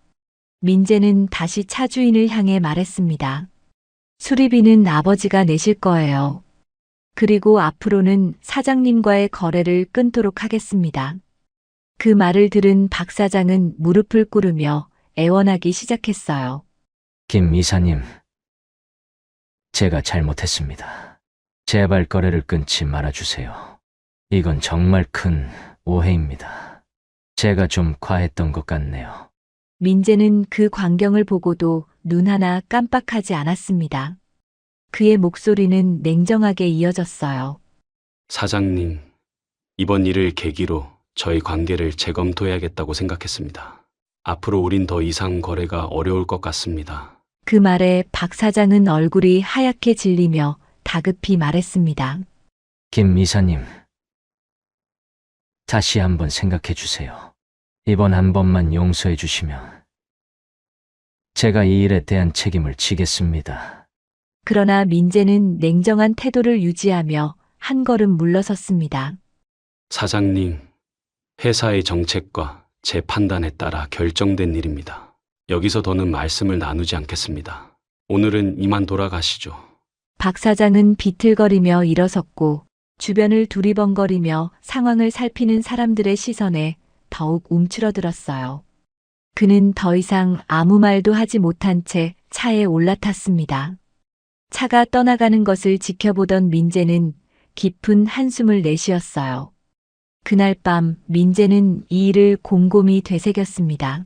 민재는 다시 차 주인을 향해 말했습니다. 수리비는 아버지가 내실 거예요. 그리고 앞으로는 사장님과의 거래를 끊도록 하겠습니다. 그 말을 들은 박 사장은 무릎을 꿇으며 애원하기 시작했어요. 김 이사님, 제가 잘못했습니다. 제발 거래를 끊지 말아주세요. 이건 정말 큰 오해입니다. 제가 좀 과했던 것 같네요. 민재는 그 광경을 보고도 눈 하나 깜빡하지 않았습니다. 그의 목소리는 냉정하게 이어졌어요. 사장님, 이번 일을 계기로 저희 관계를 재검토해야겠다고 생각했습니다. 앞으로 우린 더 이상 거래가 어려울 것 같습니다. 그 말에 박 사장은 얼굴이 하얗게 질리며 다급히 말했습니다. 김 이사님, 다시 한번 생각해 주세요. 이번 한 번만 용서해 주시면 제가 이 일에 대한 책임을 지겠습니다. 그러나 민재는 냉정한 태도를 유지하며 한 걸음 물러섰습니다. 사장님, 회사의 정책과 제 판단에 따라 결정된 일입니다. 여기서 더는 말씀을 나누지 않겠습니다. 오늘은 이만 돌아가시죠. 박 사장은 비틀거리며 일어섰고 주변을 두리번거리며 상황을 살피는 사람들의 시선에 더욱 움츠러들었어요. 그는 더 이상 아무 말도 하지 못한 채 차에 올라탔습니다. 차가 떠나가는 것을 지켜보던 민재는 깊은 한숨을 내쉬었어요. 그날 밤 민재는 이 일을 곰곰이 되새겼습니다.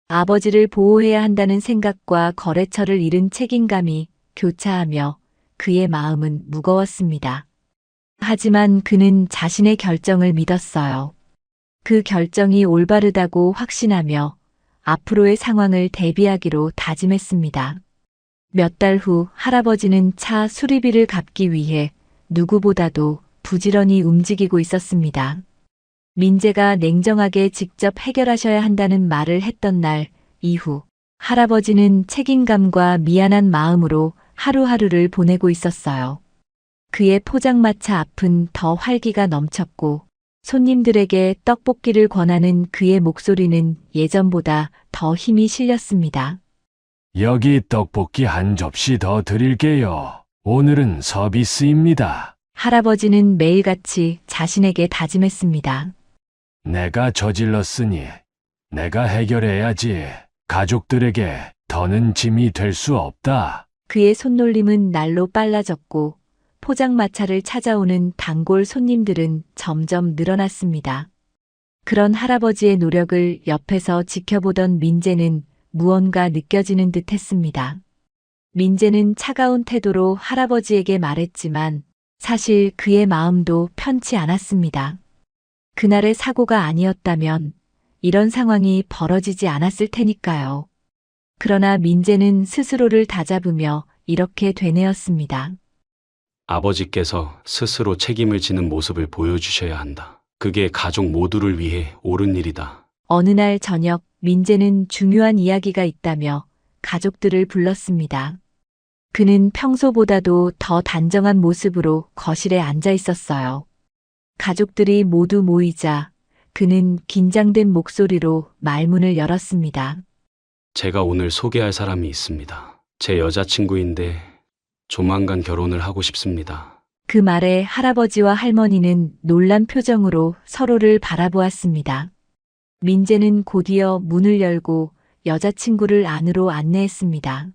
아버지를 보호해야 한다는 생각과 거래처를 잃은 책임감이 교차하며 그의 마음은 무거웠습니다. 하지만 그는 자신의 결정을 믿었어요. 그 결정이 올바르다고 확신하며 앞으로의 상황을 대비하기로 다짐했습니다. 몇 달 후 할아버지는 차 수리비를 갚기 위해 누구보다도 부지런히 움직이고 있었습니다. 민재가 냉정하게 직접 해결하셔야 한다는 말을 했던 날 이후 할아버지는 책임감과 미안한 마음으로 하루하루를 보내고 있었어요. 그의 포장마차 앞은 더 활기가 넘쳤고 손님들에게 떡볶이를 권하는 그의 목소리는 예전보다 더 힘이 실렸습니다. 여기 떡볶이 한 접시 더 드릴게요. 오늘은 서비스입니다. 할아버지는 매일같이 자신에게 다짐했습니다. 내가 저질렀으니 내가 해결해야지. 가족들에게 더는 짐이 될 수 없다. 그의 손놀림은 날로 빨라졌고 포장마차를 찾아오는 단골 손님들은 점점 늘어났습니다. 그런 할아버지의 노력을 옆에서 지켜보던 민재는 무언가 느껴지는 듯 했습니다. 민재는 차가운 태도로 할아버지에게 말했지만 사실 그의 마음도 편치 않았습니다. 그날의 사고가 아니었다면 이런 상황이 벌어지지 않았을 테니까요. 그러나 민재는 스스로를 다잡으며 이렇게 되뇌었습니다. 아버지께서 스스로 책임을 지는 모습을 보여주셔야 한다. 그게 가족 모두를 위해 옳은 일이다. 어느 날 저녁 민재는 중요한 이야기가 있다며 가족들을 불렀습니다. 그는 평소보다도 더 단정한 모습으로 거실에 앉아 있었어요. 가족들이 모두 모이자 그는 긴장된 목소리로 말문을 열었습니다. 제가 오늘 소개할 사람이 있습니다. 제 여자친구인데 조만간 결혼을 하고 싶습니다. 그 말에 할아버지와 할머니는 놀란 표정으로 서로를 바라보았습니다. 민재는 곧이어 문을 열고 여자친구를 안으로 안내했습니다.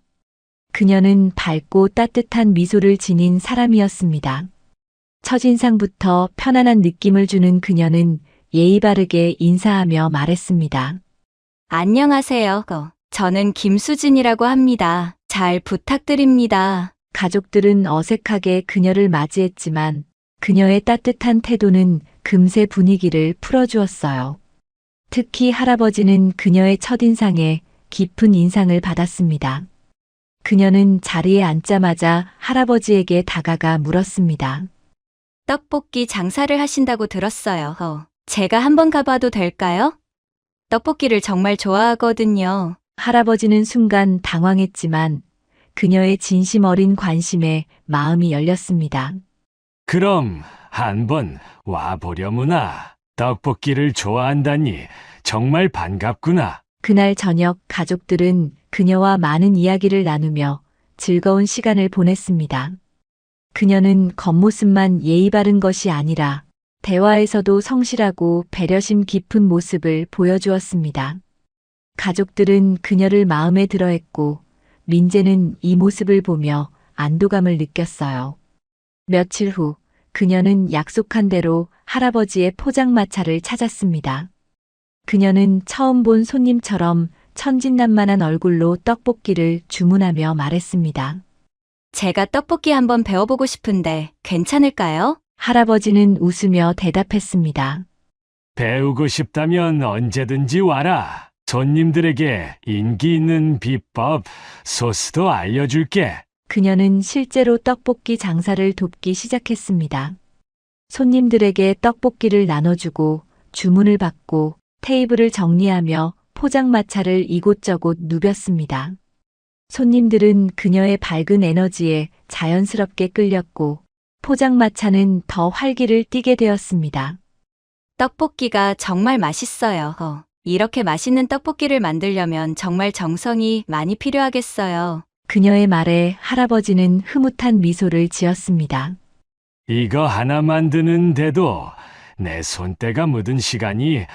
그녀는 밝고 따뜻한 미소를 지닌 사람이었습니다. 첫인상부터 편안한 느낌을 주는 그녀는 예의 바르게 인사하며 말했습니다. 안녕하세요. 저는 김수진이라고 합니다. 잘 부탁드립니다. 가족들은 어색하게 그녀를 맞이했지만 그녀의 따뜻한 태도는 금세 분위기를 풀어주었어요. 특히 할아버지는 그녀의 첫인상에 깊은 인상을 받았습니다. 그녀는 자리에 앉자마자 할아버지에게 다가가 물었습니다. 떡볶이 장사를 하신다고 들었어요. 제가 한번 가봐도 될까요? 떡볶이를 정말 좋아하거든요. 할아버지는 순간 당황했지만 그녀의 진심 어린 관심에 마음이 열렸습니다. 그럼 한번 와보려무나. 떡볶이를 좋아한다니 정말 반갑구나. 그날 저녁 가족들은 그녀와 많은 이야기를 나누며 즐거운 시간을 보냈습니다. 그녀는 겉모습만 예의 바른 것이 아니라 대화에서도 성실하고 배려심 깊은 모습을 보여주었습니다. 가족들은 그녀를 마음에 들어했고 민재는 이 모습을 보며 안도감을 느꼈어요. 며칠 후 그녀는 약속한 대로 할아버지의 포장마차를 찾았습니다. 그녀는 처음 본 손님처럼 천진난만한 얼굴로 떡볶이를 주문하며 말했습니다. 제가 떡볶이 한번 배워보고 싶은데 괜찮을까요? 할아버지는 웃으며 대답했습니다. 배우고 싶다면 언제든지 와라. 손님들에게 인기 있는 비법, 소스도 알려줄게. 그녀는 실제로 떡볶이 장사를 돕기 시작했습니다. 손님들에게 떡볶이를 나눠주고 주문을 받고 테이블을 정리하며 포장마차를 이곳저곳 누볐습니다. 손님들은 그녀의 밝은 에너지에 자연스럽게 끌렸고 포장마차는 더 활기를 띠게 되었습니다. 떡볶이가 정말 맛있어요. 이렇게 맛있는 떡볶이를 만들려면 정말 정성이 많이 필요하겠어요. 그녀의 말에 할아버지는 흐뭇한 미소를 지었습니다. 이거 하나 만드는데도 내 손때가 묻은 시간이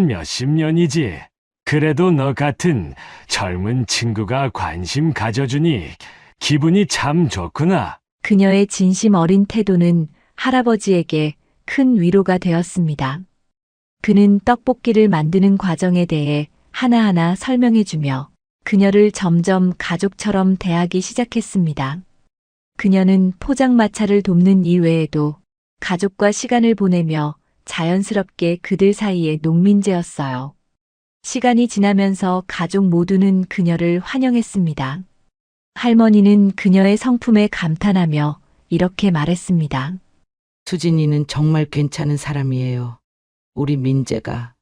몇십 년이지. 그래도 너 같은 젊은 친구가 관심 가져주니 기분이 참 좋구나. 그녀의 진심 어린 태도는 할아버지에게 큰 위로가 되었습니다. 그는 떡볶이를 만드는 과정에 대해 하나하나 설명해주며 그녀를 점점 가족처럼 대하기 시작했습니다. 그녀는 포장마차를 돕는 이외에도 가족과 시간을 보내며 자연스럽게 그들 사이의 농민재였어요. 시간이 지나면서 가족 모두는 그녀를 환영했습니다. 할머니는 그녀의 성품에 감탄하며 이렇게 말했습니다. 수진이는 정말 괜찮은 사람이에요. 우리 민재가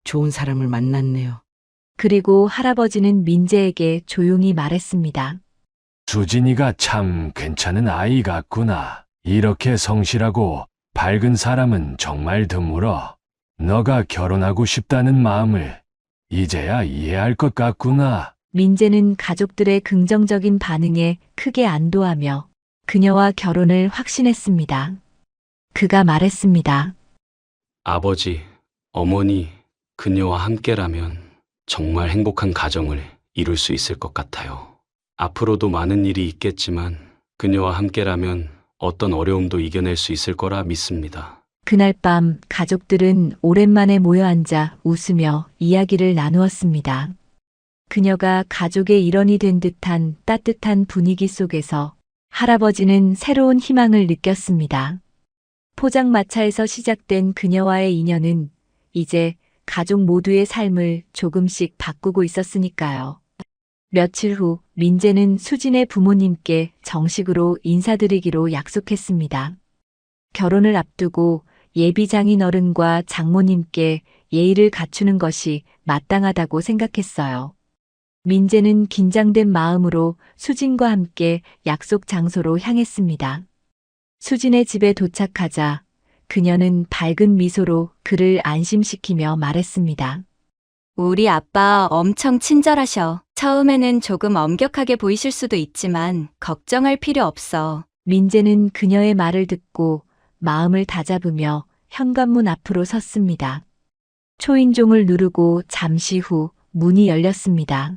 좋은 사람을 만났네요. 그리고 할아버지는 민재에게 조용히 말했습니다. 수진이가 참 괜찮은 아이 같구나. 이렇게 성실하고 밝은 사람은 정말 드물어. 너가 결혼하고 싶다는 마음을 이제야 이해할 것 같구나. 민재는 가족들의 긍정적인 반응에 크게 안도하며 그녀와 결혼을 확신했습니다. 그가 말했습니다. 아버지, 어머니, 그녀와 함께라면 정말 행복한 가정을 이룰 수 있을 것 같아요. 앞으로도 많은 일이 있겠지만 그녀와 함께라면 어떤 어려움도 이겨낼 수 있을 거라 믿습니다. 그날 밤 가족들은 오랜만에 모여 앉아 웃으며 이야기를 나누었습니다. 그녀가 가족의 일원이 된 듯한 따뜻한 분위기 속에서 할아버지는 새로운 희망을 느꼈습니다. 포장마차에서 시작된 그녀와의 인연은 이제 가족 모두의 삶을 조금씩 바꾸고 있었으니까요. 며칠 후 민재는 수진의 부모님께 정식으로 인사드리기로 약속했습니다. 결혼을 앞두고 예비 장인 어른과 장모님께 예의를 갖추는 것이 마땅하다고 생각했어요. 민재는 긴장된 마음으로 수진과 함께 약속 장소로 향했습니다. 수진의 집에 도착하자 그녀는 밝은 미소로 그를 안심시키며 말했습니다. 우리 아빠 엄청 친절하셔. 처음에는 조금 엄격하게 보이실 수도 있지만 걱정할 필요 없어. 민재는 그녀의 말을 듣고 마음을 다잡으며 현관문 앞으로 섰습니다. 초인종을 누르고 잠시 후 문이 열렸습니다.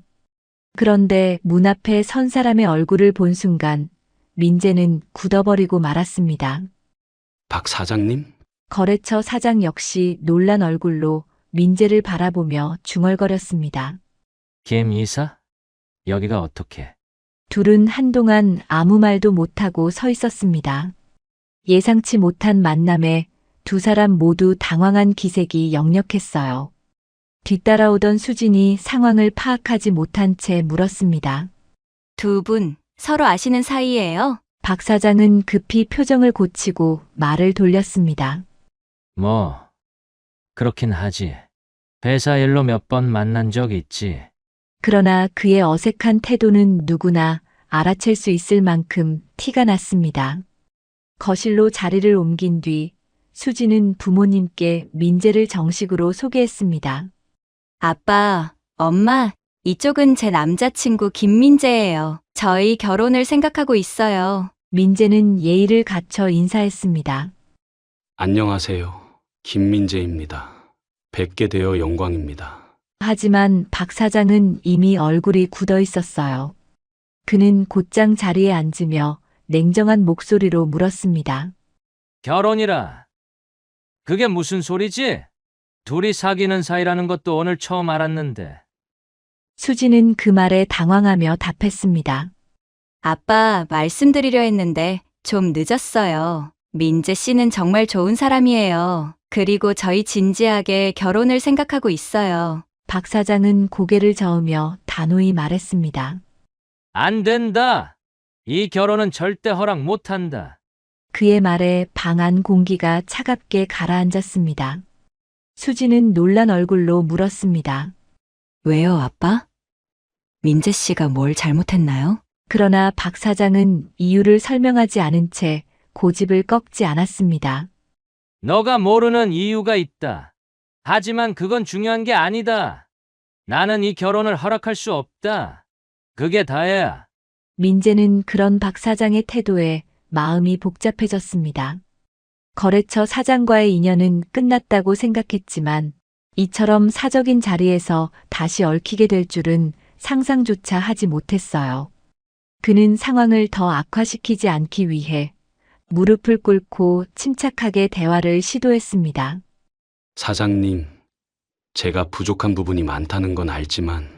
그런데 문 앞에 선 사람의 얼굴을 본 순간 민재는 굳어버리고 말았습니다. 박 사장님? 거래처 사장 역시 놀란 얼굴로 민재를 바라보며 중얼거렸습니다. 김 이사? 여기가 어떻게? 둘은 한동안 아무 말도 못하고 서 있었습니다. 예상치 못한 만남에 두 사람 모두 당황한 기색이 역력했어요. 뒤따라오던 수진이 상황을 파악하지 못한 채 물었습니다. 두 분 서로 아시는 사이예요? 박 사장은 급히 표정을 고치고 말을 돌렸습니다. 뭐, 그렇긴 하지. 회사 일로 몇 번 만난 적 있지. 그러나 그의 어색한 태도는 누구나 알아챌 수 있을 만큼 티가 났습니다. 거실로 자리를 옮긴 뒤 수지는 부모님께 민재를 정식으로 소개했습니다. 아빠, 엄마, 이쪽은 제 남자친구 김민재예요. 저희 결혼을 생각하고 있어요. 민재는 예의를 갖춰 인사했습니다. 안녕하세요. 김민재입니다. 뵙게 되어 영광입니다. 하지만 박 사장은 이미 얼굴이 굳어 있었어요. 그는 곧장 자리에 앉으며 냉정한 목소리로 물었습니다. 결혼이라. 그게 무슨 소리지? 둘이 사귀는 사이라는 것도 오늘 처음 알았는데. 수지는 그 말에 당황하며 답했습니다. 아빠, 말씀드리려 했는데 좀 늦었어요. 민재 씨는 정말 좋은 사람이에요. 그리고 저희 진지하게 결혼을 생각하고 있어요. 박 사장은 고개를 저으며 단호히 말했습니다. 안 된다. 이 결혼은 절대 허락 못한다. 그의 말에 방 안 공기가 차갑게 가라앉았습니다. 수지는 놀란 얼굴로 물었습니다. 왜요, 아빠? 민재 씨가 뭘 잘못했나요? 그러나 박 사장은 이유를 설명하지 않은 채 고집을 꺾지 않았습니다. 너가 모르는 이유가 있다. 하지만 그건 중요한 게 아니다. 나는 이 결혼을 허락할 수 없다. 그게 다야. 민재는 그런 박 사장의 태도에 마음이 복잡해졌습니다. 거래처 사장과의 인연은 끝났다고 생각했지만 이처럼 사적인 자리에서 다시 얽히게 될 줄은 상상조차 하지 못했어요. 그는 상황을 더 악화시키지 않기 위해 무릎을 꿇고 침착하게 대화를 시도했습니다. 사장님, 제가 부족한 부분이 많다는 건 알지만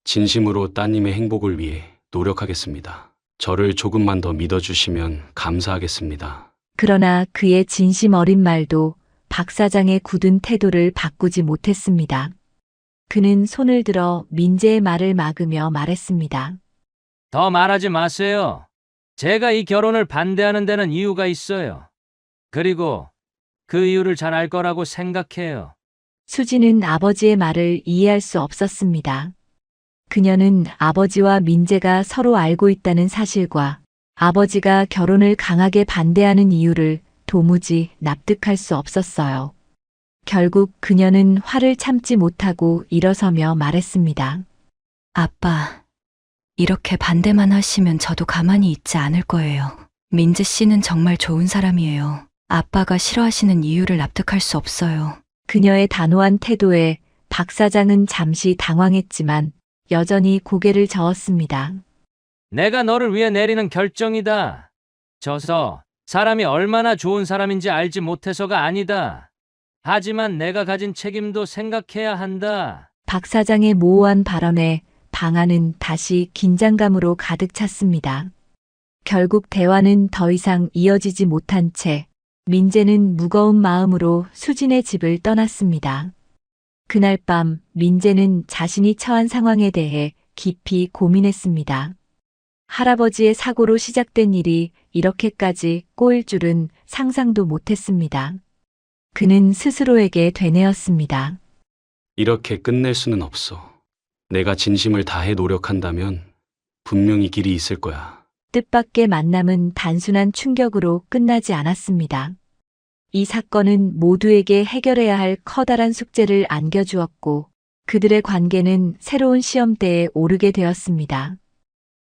진심으로 따님의 행복을 위해 노력하겠습니다. 저를 조금만 더 믿어주시면 감사하겠습니다. 그러나 그의 진심 어린 말도 박 사장의 굳은 태도를 바꾸지 못했습니다. 그는 손을 들어 민재의 말을 막으며 말했습니다. 더 말하지 마세요. 제가 이 결혼을 반대하는 데는 이유가 있어요. 그리고 그 이유를 잘 알 거라고 생각해요. 수지는 아버지의 말을 이해할 수 없었습니다. 그녀는 아버지와 민재가 서로 알고 있다는 사실과 아버지가 결혼을 강하게 반대하는 이유를 도무지 납득할 수 없었어요. 결국 그녀는 화를 참지 못하고 일어서며 말했습니다. 아빠, 이렇게 반대만 하시면 저도 가만히 있지 않을 거예요. 민재 씨는 정말 좋은 사람이에요. 아빠가 싫어하시는 이유를 납득할 수 없어요. 그녀의 단호한 태도에 박 사장은 잠시 당황했지만 여전히 고개를 저었습니다. 내가 너를 위해 내리는 결정이다. 져서 사람이 얼마나 좋은 사람인지 알지 못해서가 아니다. 하지만 내가 가진 책임도 생각해야 한다. 박 사장의 모호한 발언에 방 안은 다시 긴장감으로 가득 찼습니다. 결국 대화는 더 이상 이어지지 못한 채 민재는 무거운 마음으로 수진의 집을 떠났습니다. 그날 밤 민재는 자신이 처한 상황에 대해 깊이 고민했습니다. 할아버지의 사고로 시작된 일이 이렇게까지 꼬일 줄은 상상도 못했습니다. 그는 스스로에게 되뇌었습니다. 이렇게 끝낼 수는 없어. 내가 진심을 다해 노력한다면 분명히 길이 있을 거야. 뜻밖의 만남은 단순한 충격으로 끝나지 않았습니다. 이 사건은 모두에게 해결해야 할 커다란 숙제를 안겨주었고 그들의 관계는 새로운 시험대에 오르게 되었습니다.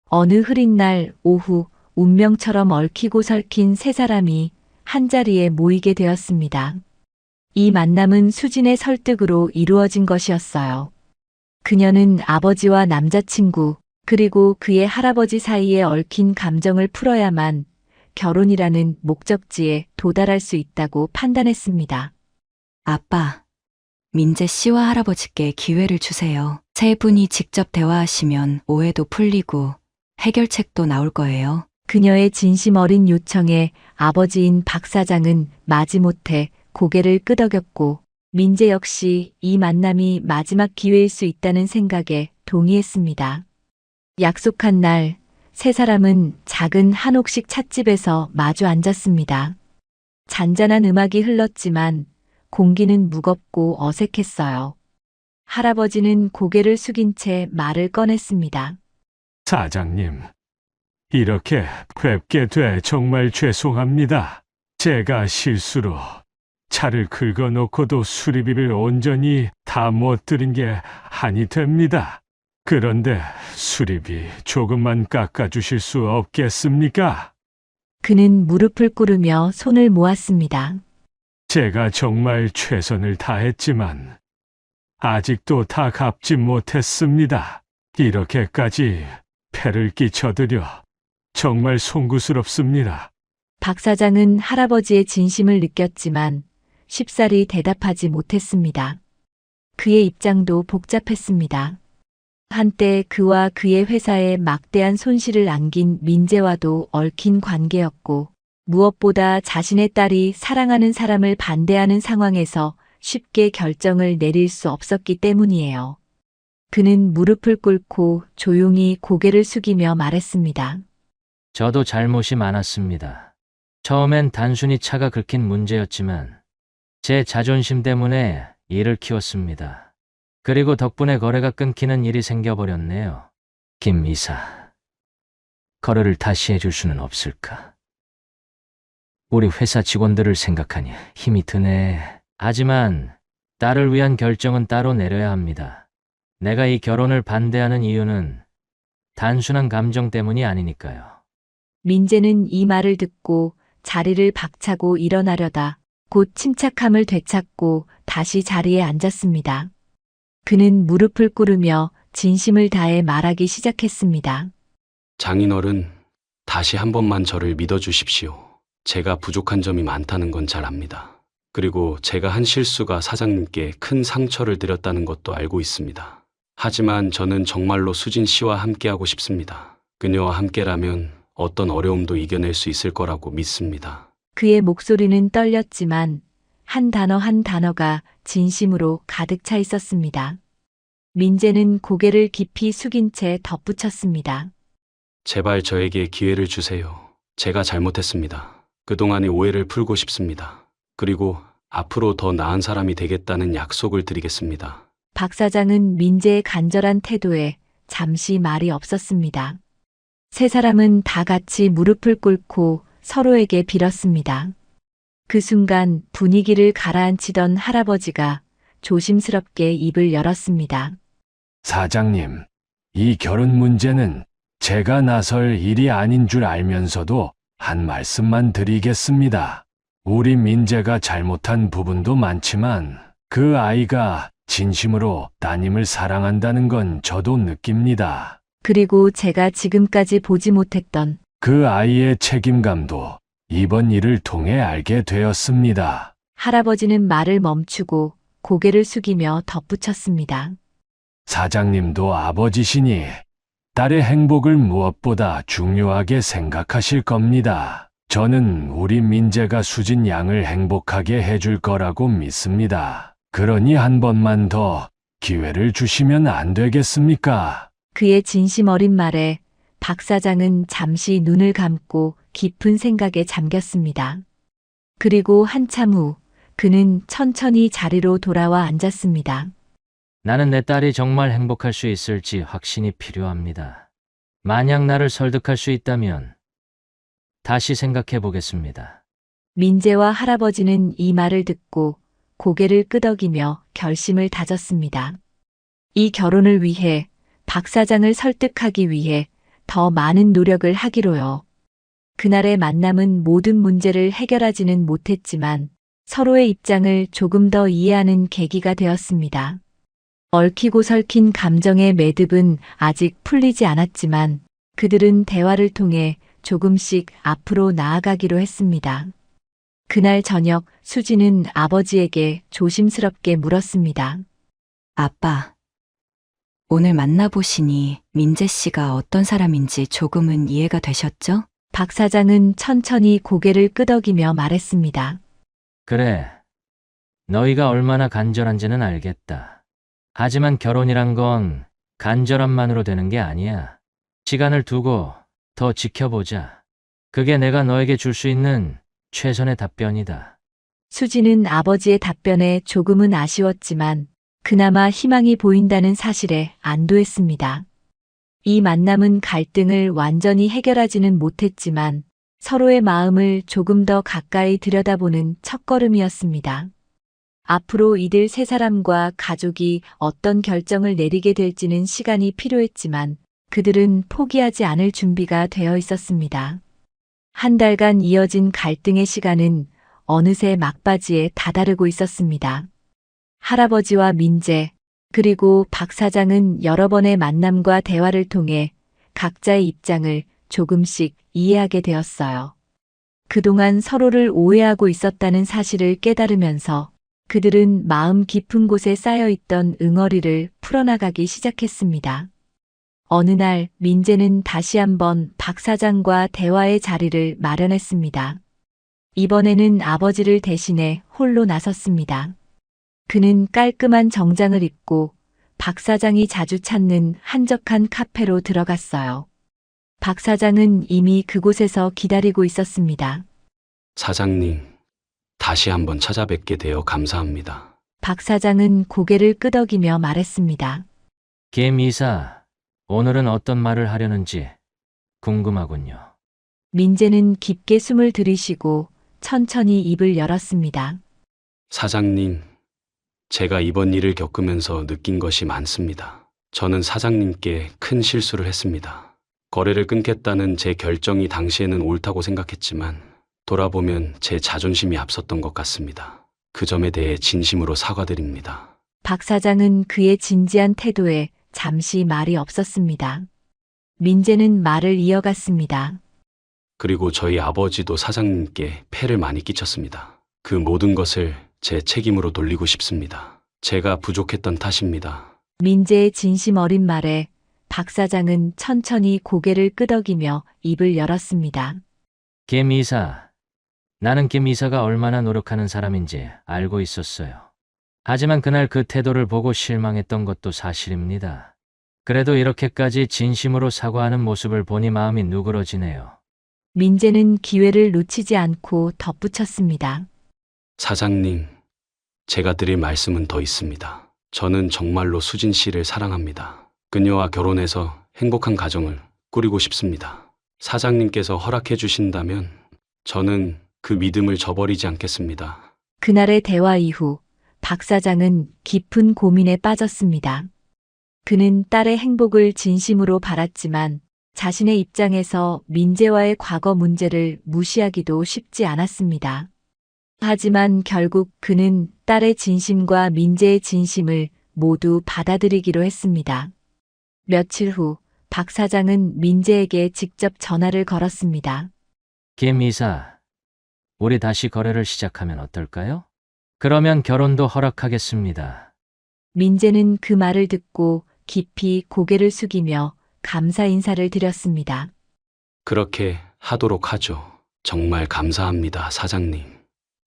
어느 흐린 날 오후 운명처럼 얽히고 설킨 세 사람이 한자리에 모이게 되었습니다. 이 만남은 수진의 설득으로 이루어진 것이었어요. 그녀는 아버지와 남자친구 그리고 그의 할아버지 사이에 얽힌 감정을 풀어야만 결혼이라는 목적지에 도달할 수 있다고 판단했습니다. 아빠, 민재 씨와 할아버지께 기회를 주세요. 세 분이 직접 대화하시면 오해도 풀리고 해결책도 나올 거예요. 그녀의 진심 어린 요청에 아버지인 박 사장은 마지못해 고개를 끄덕였고 민재 역시 이 만남이 마지막 기회일 수 있다는 생각에 동의했습니다. 약속한 날, 세 사람은 작은 한옥식 찻집에서 마주 앉았습니다. 잔잔한 음악이 흘렀지만 공기는 무겁고 어색했어요. 할아버지는 고개를 숙인 채 말을 꺼냈습니다. 사장님, 이렇게 뵙게 돼 정말 죄송합니다. 제가 실수로 차를 긁어놓고도 수리비를 온전히 다 못 드린 게 한이 됩니다. 그런데 수리비 조금만 깎아주실 수 없겠습니까? 그는 무릎을 꿇으며 손을 모았습니다. 제가 정말 최선을 다했지만 아직도 다 갚지 못했습니다. 이렇게까지 폐를 끼쳐드려 정말 송구스럽습니다. 박 사장은 할아버지의 진심을 느꼈지만 쉽사리 대답하지 못했습니다. 그의 입장도 복잡했습니다. 한때 그와 그의 회사에 막대한 손실을 안긴 민재와도 얽힌 관계였고 무엇보다 자신의 딸이 사랑하는 사람을 반대하는 상황에서 쉽게 결정을 내릴 수 없었기 때문이에요. 그는 무릎을 꿇고 조용히 고개를 숙이며 말했습니다. 저도 잘못이 많았습니다. 처음엔 단순히 차가 긁힌 문제였지만 제 자존심 때문에 일을 키웠습니다. 그리고 덕분에 거래가 끊기는 일이 생겨버렸네요. 김 이사, 거래를 다시 해줄 수는 없을까? 우리 회사 직원들을 생각하니 힘이 드네. 하지만 딸을 위한 결정은 따로 내려야 합니다. 내가 이 결혼을 반대하는 이유는 단순한 감정 때문이 아니니까요. 민재는 이 말을 듣고 자리를 박차고 일어나려다 곧 침착함을 되찾고 다시 자리에 앉았습니다. 그는 무릎을 꿇으며 진심을 다해 말하기 시작했습니다. 장인어른, 다시 한 번만 저를 믿어주십시오. 제가 부족한 점이 많다는 건 잘 압니다. 그리고 제가 한 실수가 사장님께 큰 상처를 드렸다는 것도 알고 있습니다. 하지만 저는 정말로 수진 씨와 함께하고 싶습니다. 그녀와 함께라면 어떤 어려움도 이겨낼 수 있을 거라고 믿습니다. 그의 목소리는 떨렸지만 한 단어 한 단어가 진심으로 가득 차 있었습니다. 민재는 고개를 깊이 숙인 채 덧붙였습니다. 제발 저에게 기회를 주세요. 제가 잘못했습니다. 그동안의 오해를 풀고 싶습니다. 그리고 앞으로 더 나은 사람이 되겠다는 약속을 드리겠습니다. 박 사장은 민재의 간절한 태도에 잠시 말이 없었습니다. 세 사람은 다 같이 무릎을 꿇고 서로에게 빌었습니다. 그 순간 분위기를 가라앉히던 할아버지가 조심스럽게 입을 열었습니다. 사장님, 이 결혼 문제는 제가 나설 일이 아닌 줄 알면서도 한 말씀만 드리겠습니다. 우리 민재가 잘못한 부분도 많지만 그 아이가 진심으로 따님을 사랑한다는 건 저도 느낍니다. 그리고 제가 지금까지 보지 못했던 그 아이의 책임감도 이번 일을 통해 알게 되었습니다. 할아버지는 말을 멈추고 고개를 숙이며 덧붙였습니다. 사장님도 아버지시니 딸의 행복을 무엇보다 중요하게 생각하실 겁니다. 저는 우리 민재가 수진 양을 행복하게 해줄 거라고 믿습니다. 그러니 한 번만 더 기회를 주시면 안 되겠습니까? 그의 진심 어린 말에 박 사장은 잠시 눈을 감고 깊은 생각에 잠겼습니다. 그리고 한참 후 그는 천천히 자리로 돌아와 앉았습니다. 나는 내 딸이 정말 행복할 수 있을지 확신이 필요합니다. 만약 나를 설득할 수 있다면 다시 생각해 보겠습니다. 민재와 할아버지는 이 말을 듣고 고개를 끄덕이며 결심을 다졌습니다. 이 결혼을 위해 박 사장을 설득하기 위해 더 많은 노력을 하기로요. 그날의 만남은 모든 문제를 해결하지는 못했지만 서로의 입장을 조금 더 이해하는 계기가 되었습니다. 얽히고 설킨 감정의 매듭은 아직 풀리지 않았지만 그들은 대화를 통해 조금씩 앞으로 나아가기로 했습니다. 그날 저녁 수지는 아버지에게 조심스럽게 물었습니다. 아빠, 오늘 만나보시니 민재 씨가 어떤 사람인지 조금은 이해가 되셨죠? 박 사장은 천천히 고개를 끄덕이며 말했습니다. 그래, 너희가 얼마나 간절한지는 알겠다. 하지만 결혼이란 건 간절함만으로 되는 게 아니야. 시간을 두고 더 지켜보자. 그게 내가 너에게 줄 수 있는 최선의 답변이다. 수지는 아버지의 답변에 조금은 아쉬웠지만 그나마 희망이 보인다는 사실에 안도했습니다. 이 만남은 갈등을 완전히 해결하지는 못했지만 서로의 마음을 조금 더 가까이 들여다보는 첫걸음이었습니다. 앞으로 이들 세 사람과 가족이 어떤 결정을 내리게 될지는 시간이 필요했지만 그들은 포기하지 않을 준비가 되어 있었습니다. 한 달간 이어진 갈등의 시간은 어느새 막바지에 다다르고 있었습니다. 할아버지와 민재, 그리고 박 사장은 여러 번의 만남과 대화를 통해 각자의 입장을 조금씩 이해하게 되었어요. 그동안 서로를 오해하고 있었다는 사실을 깨달으면서 그들은 마음 깊은 곳에 쌓여있던 응어리를 풀어나가기 시작했습니다. 어느 날 민재는 다시 한번 박 사장과 대화의 자리를 마련했습니다. 이번에는 아버지를 대신해 홀로 나섰습니다. 그는 깔끔한 정장을 입고 박 사장이 자주 찾는 한적한 카페로 들어갔어요. 박 사장은 이미 그곳에서 기다리고 있었습니다. 사장님, 다시 한번 찾아뵙게 되어 감사합니다. 박 사장은 고개를 끄덕이며 말했습니다. 김 이사, 오늘은 어떤 말을 하려는지 궁금하군요. 민재는 깊게 숨을 들이쉬고 천천히 입을 열었습니다. 사장님, 제가 이번 일을 겪으면서 느낀 것이 많습니다. 저는 사장님께 큰 실수를 했습니다. 거래를 끊겠다는 제 결정이 당시에는 옳다고 생각했지만 돌아보면 제 자존심이 앞섰던 것 같습니다. 그 점에 대해 진심으로 사과드립니다. 박 사장은 그의 진지한 태도에 잠시 말이 없었습니다. 민재는 말을 이어갔습니다. 그리고 저희 아버지도 사장님께 폐를 많이 끼쳤습니다. 그 모든 것을 제 책임으로 돌리고 싶습니다. 제가 부족했던 탓입니다. 민재의 진심 어린 말에 박 사장은 천천히 고개를 끄덕이며 입을 열었습니다. 김 이사, 나는 김 이사가 얼마나 노력하는 사람인지 알고 있었어요. 하지만 그날 그 태도를 보고 실망했던 것도 사실입니다. 그래도 이렇게까지 진심으로 사과하는 모습을 보니 마음이 누그러지네요. 민재는 기회를 놓치지 않고 덧붙였습니다. 사장님, 제가 드릴 말씀은 더 있습니다. 저는 정말로 수진 씨를 사랑합니다. 그녀와 결혼해서 행복한 가정을 꾸리고 싶습니다. 사장님께서 허락해 주신다면 저는 그 믿음을 저버리지 않겠습니다. 그날의 대화 이후 박 사장은 깊은 고민에 빠졌습니다. 그는 딸의 행복을 진심으로 바랐지만 자신의 입장에서 민재와의 과거 문제를 무시하기도 쉽지 않았습니다. 하지만 결국 그는 딸의 진심과 민재의 진심을 모두 받아들이기로 했습니다. 며칠 후 박 사장은 민재에게 직접 전화를 걸었습니다. 김 이사, 우리 다시 거래를 시작하면 어떨까요? 그러면 결혼도 허락하겠습니다. 민재는 그 말을 듣고 깊이 고개를 숙이며 감사 인사를 드렸습니다. 그렇게 하도록 하죠. 정말 감사합니다, 사장님.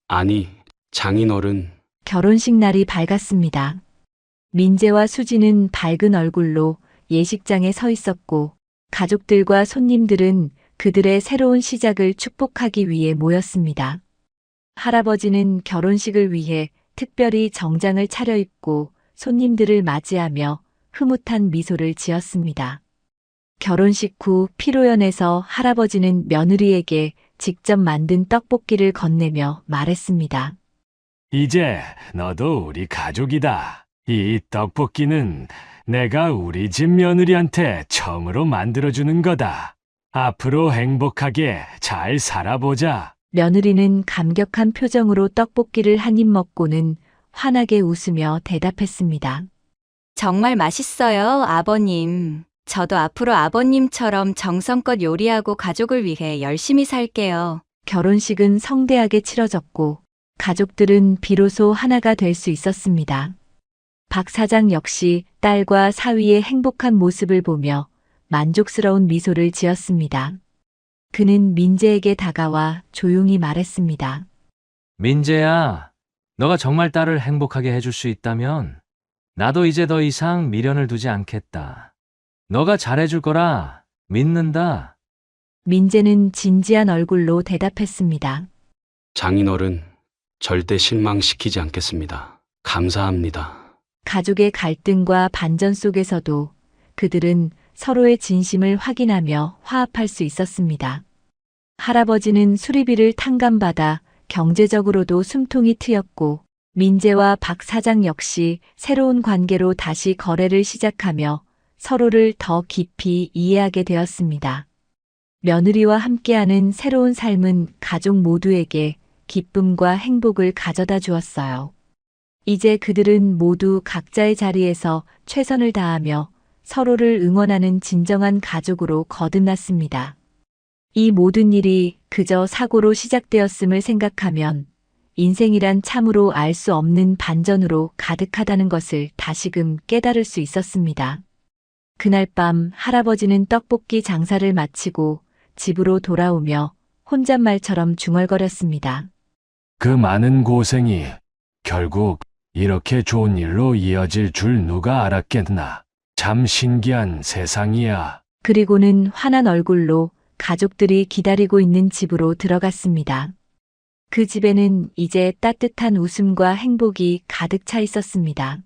아니, 장인어른. 결혼식 날이 밝았습니다. 민재와 수지는 밝은 얼굴로 예식장에 서 있었고 가족들과 손님들은 그들의 새로운 시작을 축복하기 위해 모였습니다. 할아버지는 결혼식을 위해 특별히 정장을 차려입고 손님들을 맞이하며 흐뭇한 미소를 지었습니다. 결혼식 후 피로연에서 할아버지는 며느리에게 직접 만든 떡볶이를 건네며 말했습니다. 이제 너도 우리 가족이다. 이 떡볶이는 내가 우리 집 며느리한테 처음으로 만들어주는 거다. 앞으로 행복하게 잘 살아보자. 며느리는 감격한 표정으로 떡볶이를 한 입 먹고는 환하게 웃으며 대답했습니다. 정말 맛있어요, 아버님. 저도 앞으로 아버님처럼 정성껏 요리하고 가족을 위해 열심히 살게요. 결혼식은 성대하게 치러졌고 가족들은 비로소 하나가 될 수 있었습니다. 박 사장 역시 딸과 사위의 행복한 모습을 보며 만족스러운 미소를 지었습니다. 그는 민재에게 다가와 조용히 말했습니다. 민재야, 너가 정말 딸을 행복하게 해줄 수 있다면 나도 이제 더 이상 미련을 두지 않겠다. 너가 잘해줄 거라 믿는다. 민재는 진지한 얼굴로 대답했습니다. 장인어른, 절대 실망시키지 않겠습니다. 감사합니다. 가족의 갈등과 반전 속에서도 그들은 서로의 진심을 확인하며 화합할 수 있었습니다. 할아버지는 수리비를 탕감받아 경제적으로도 숨통이 트였고 민재와 박 사장 역시 새로운 관계로 다시 거래를 시작하며 서로를 더 깊이 이해하게 되었습니다. 며느리와 함께하는 새로운 삶은 가족 모두에게 기쁨과 행복을 가져다 주었어요. 이제 그들은 모두 각자의 자리에서 최선을 다하며 서로를 응원하는 진정한 가족으로 거듭났습니다. 이 모든 일이 그저 사고로 시작되었음을 생각하면 인생이란 참으로 알 수 없는 반전으로 가득하다는 것을 다시금 깨달을 수 있었습니다. 그날 밤 할아버지는 떡볶이 장사를 마치고 집으로 돌아오며 혼잣말처럼 중얼거렸습니다. 그 많은 고생이 결국 이렇게 좋은 일로 이어질 줄 누가 알았겠나. 참 신기한 세상이야. 그리고는 환한 얼굴로 가족들이 기다리고 있는 집으로 들어갔습니다. 그 집에는 이제 따뜻한 웃음과 행복이 가득 차 있었습니다.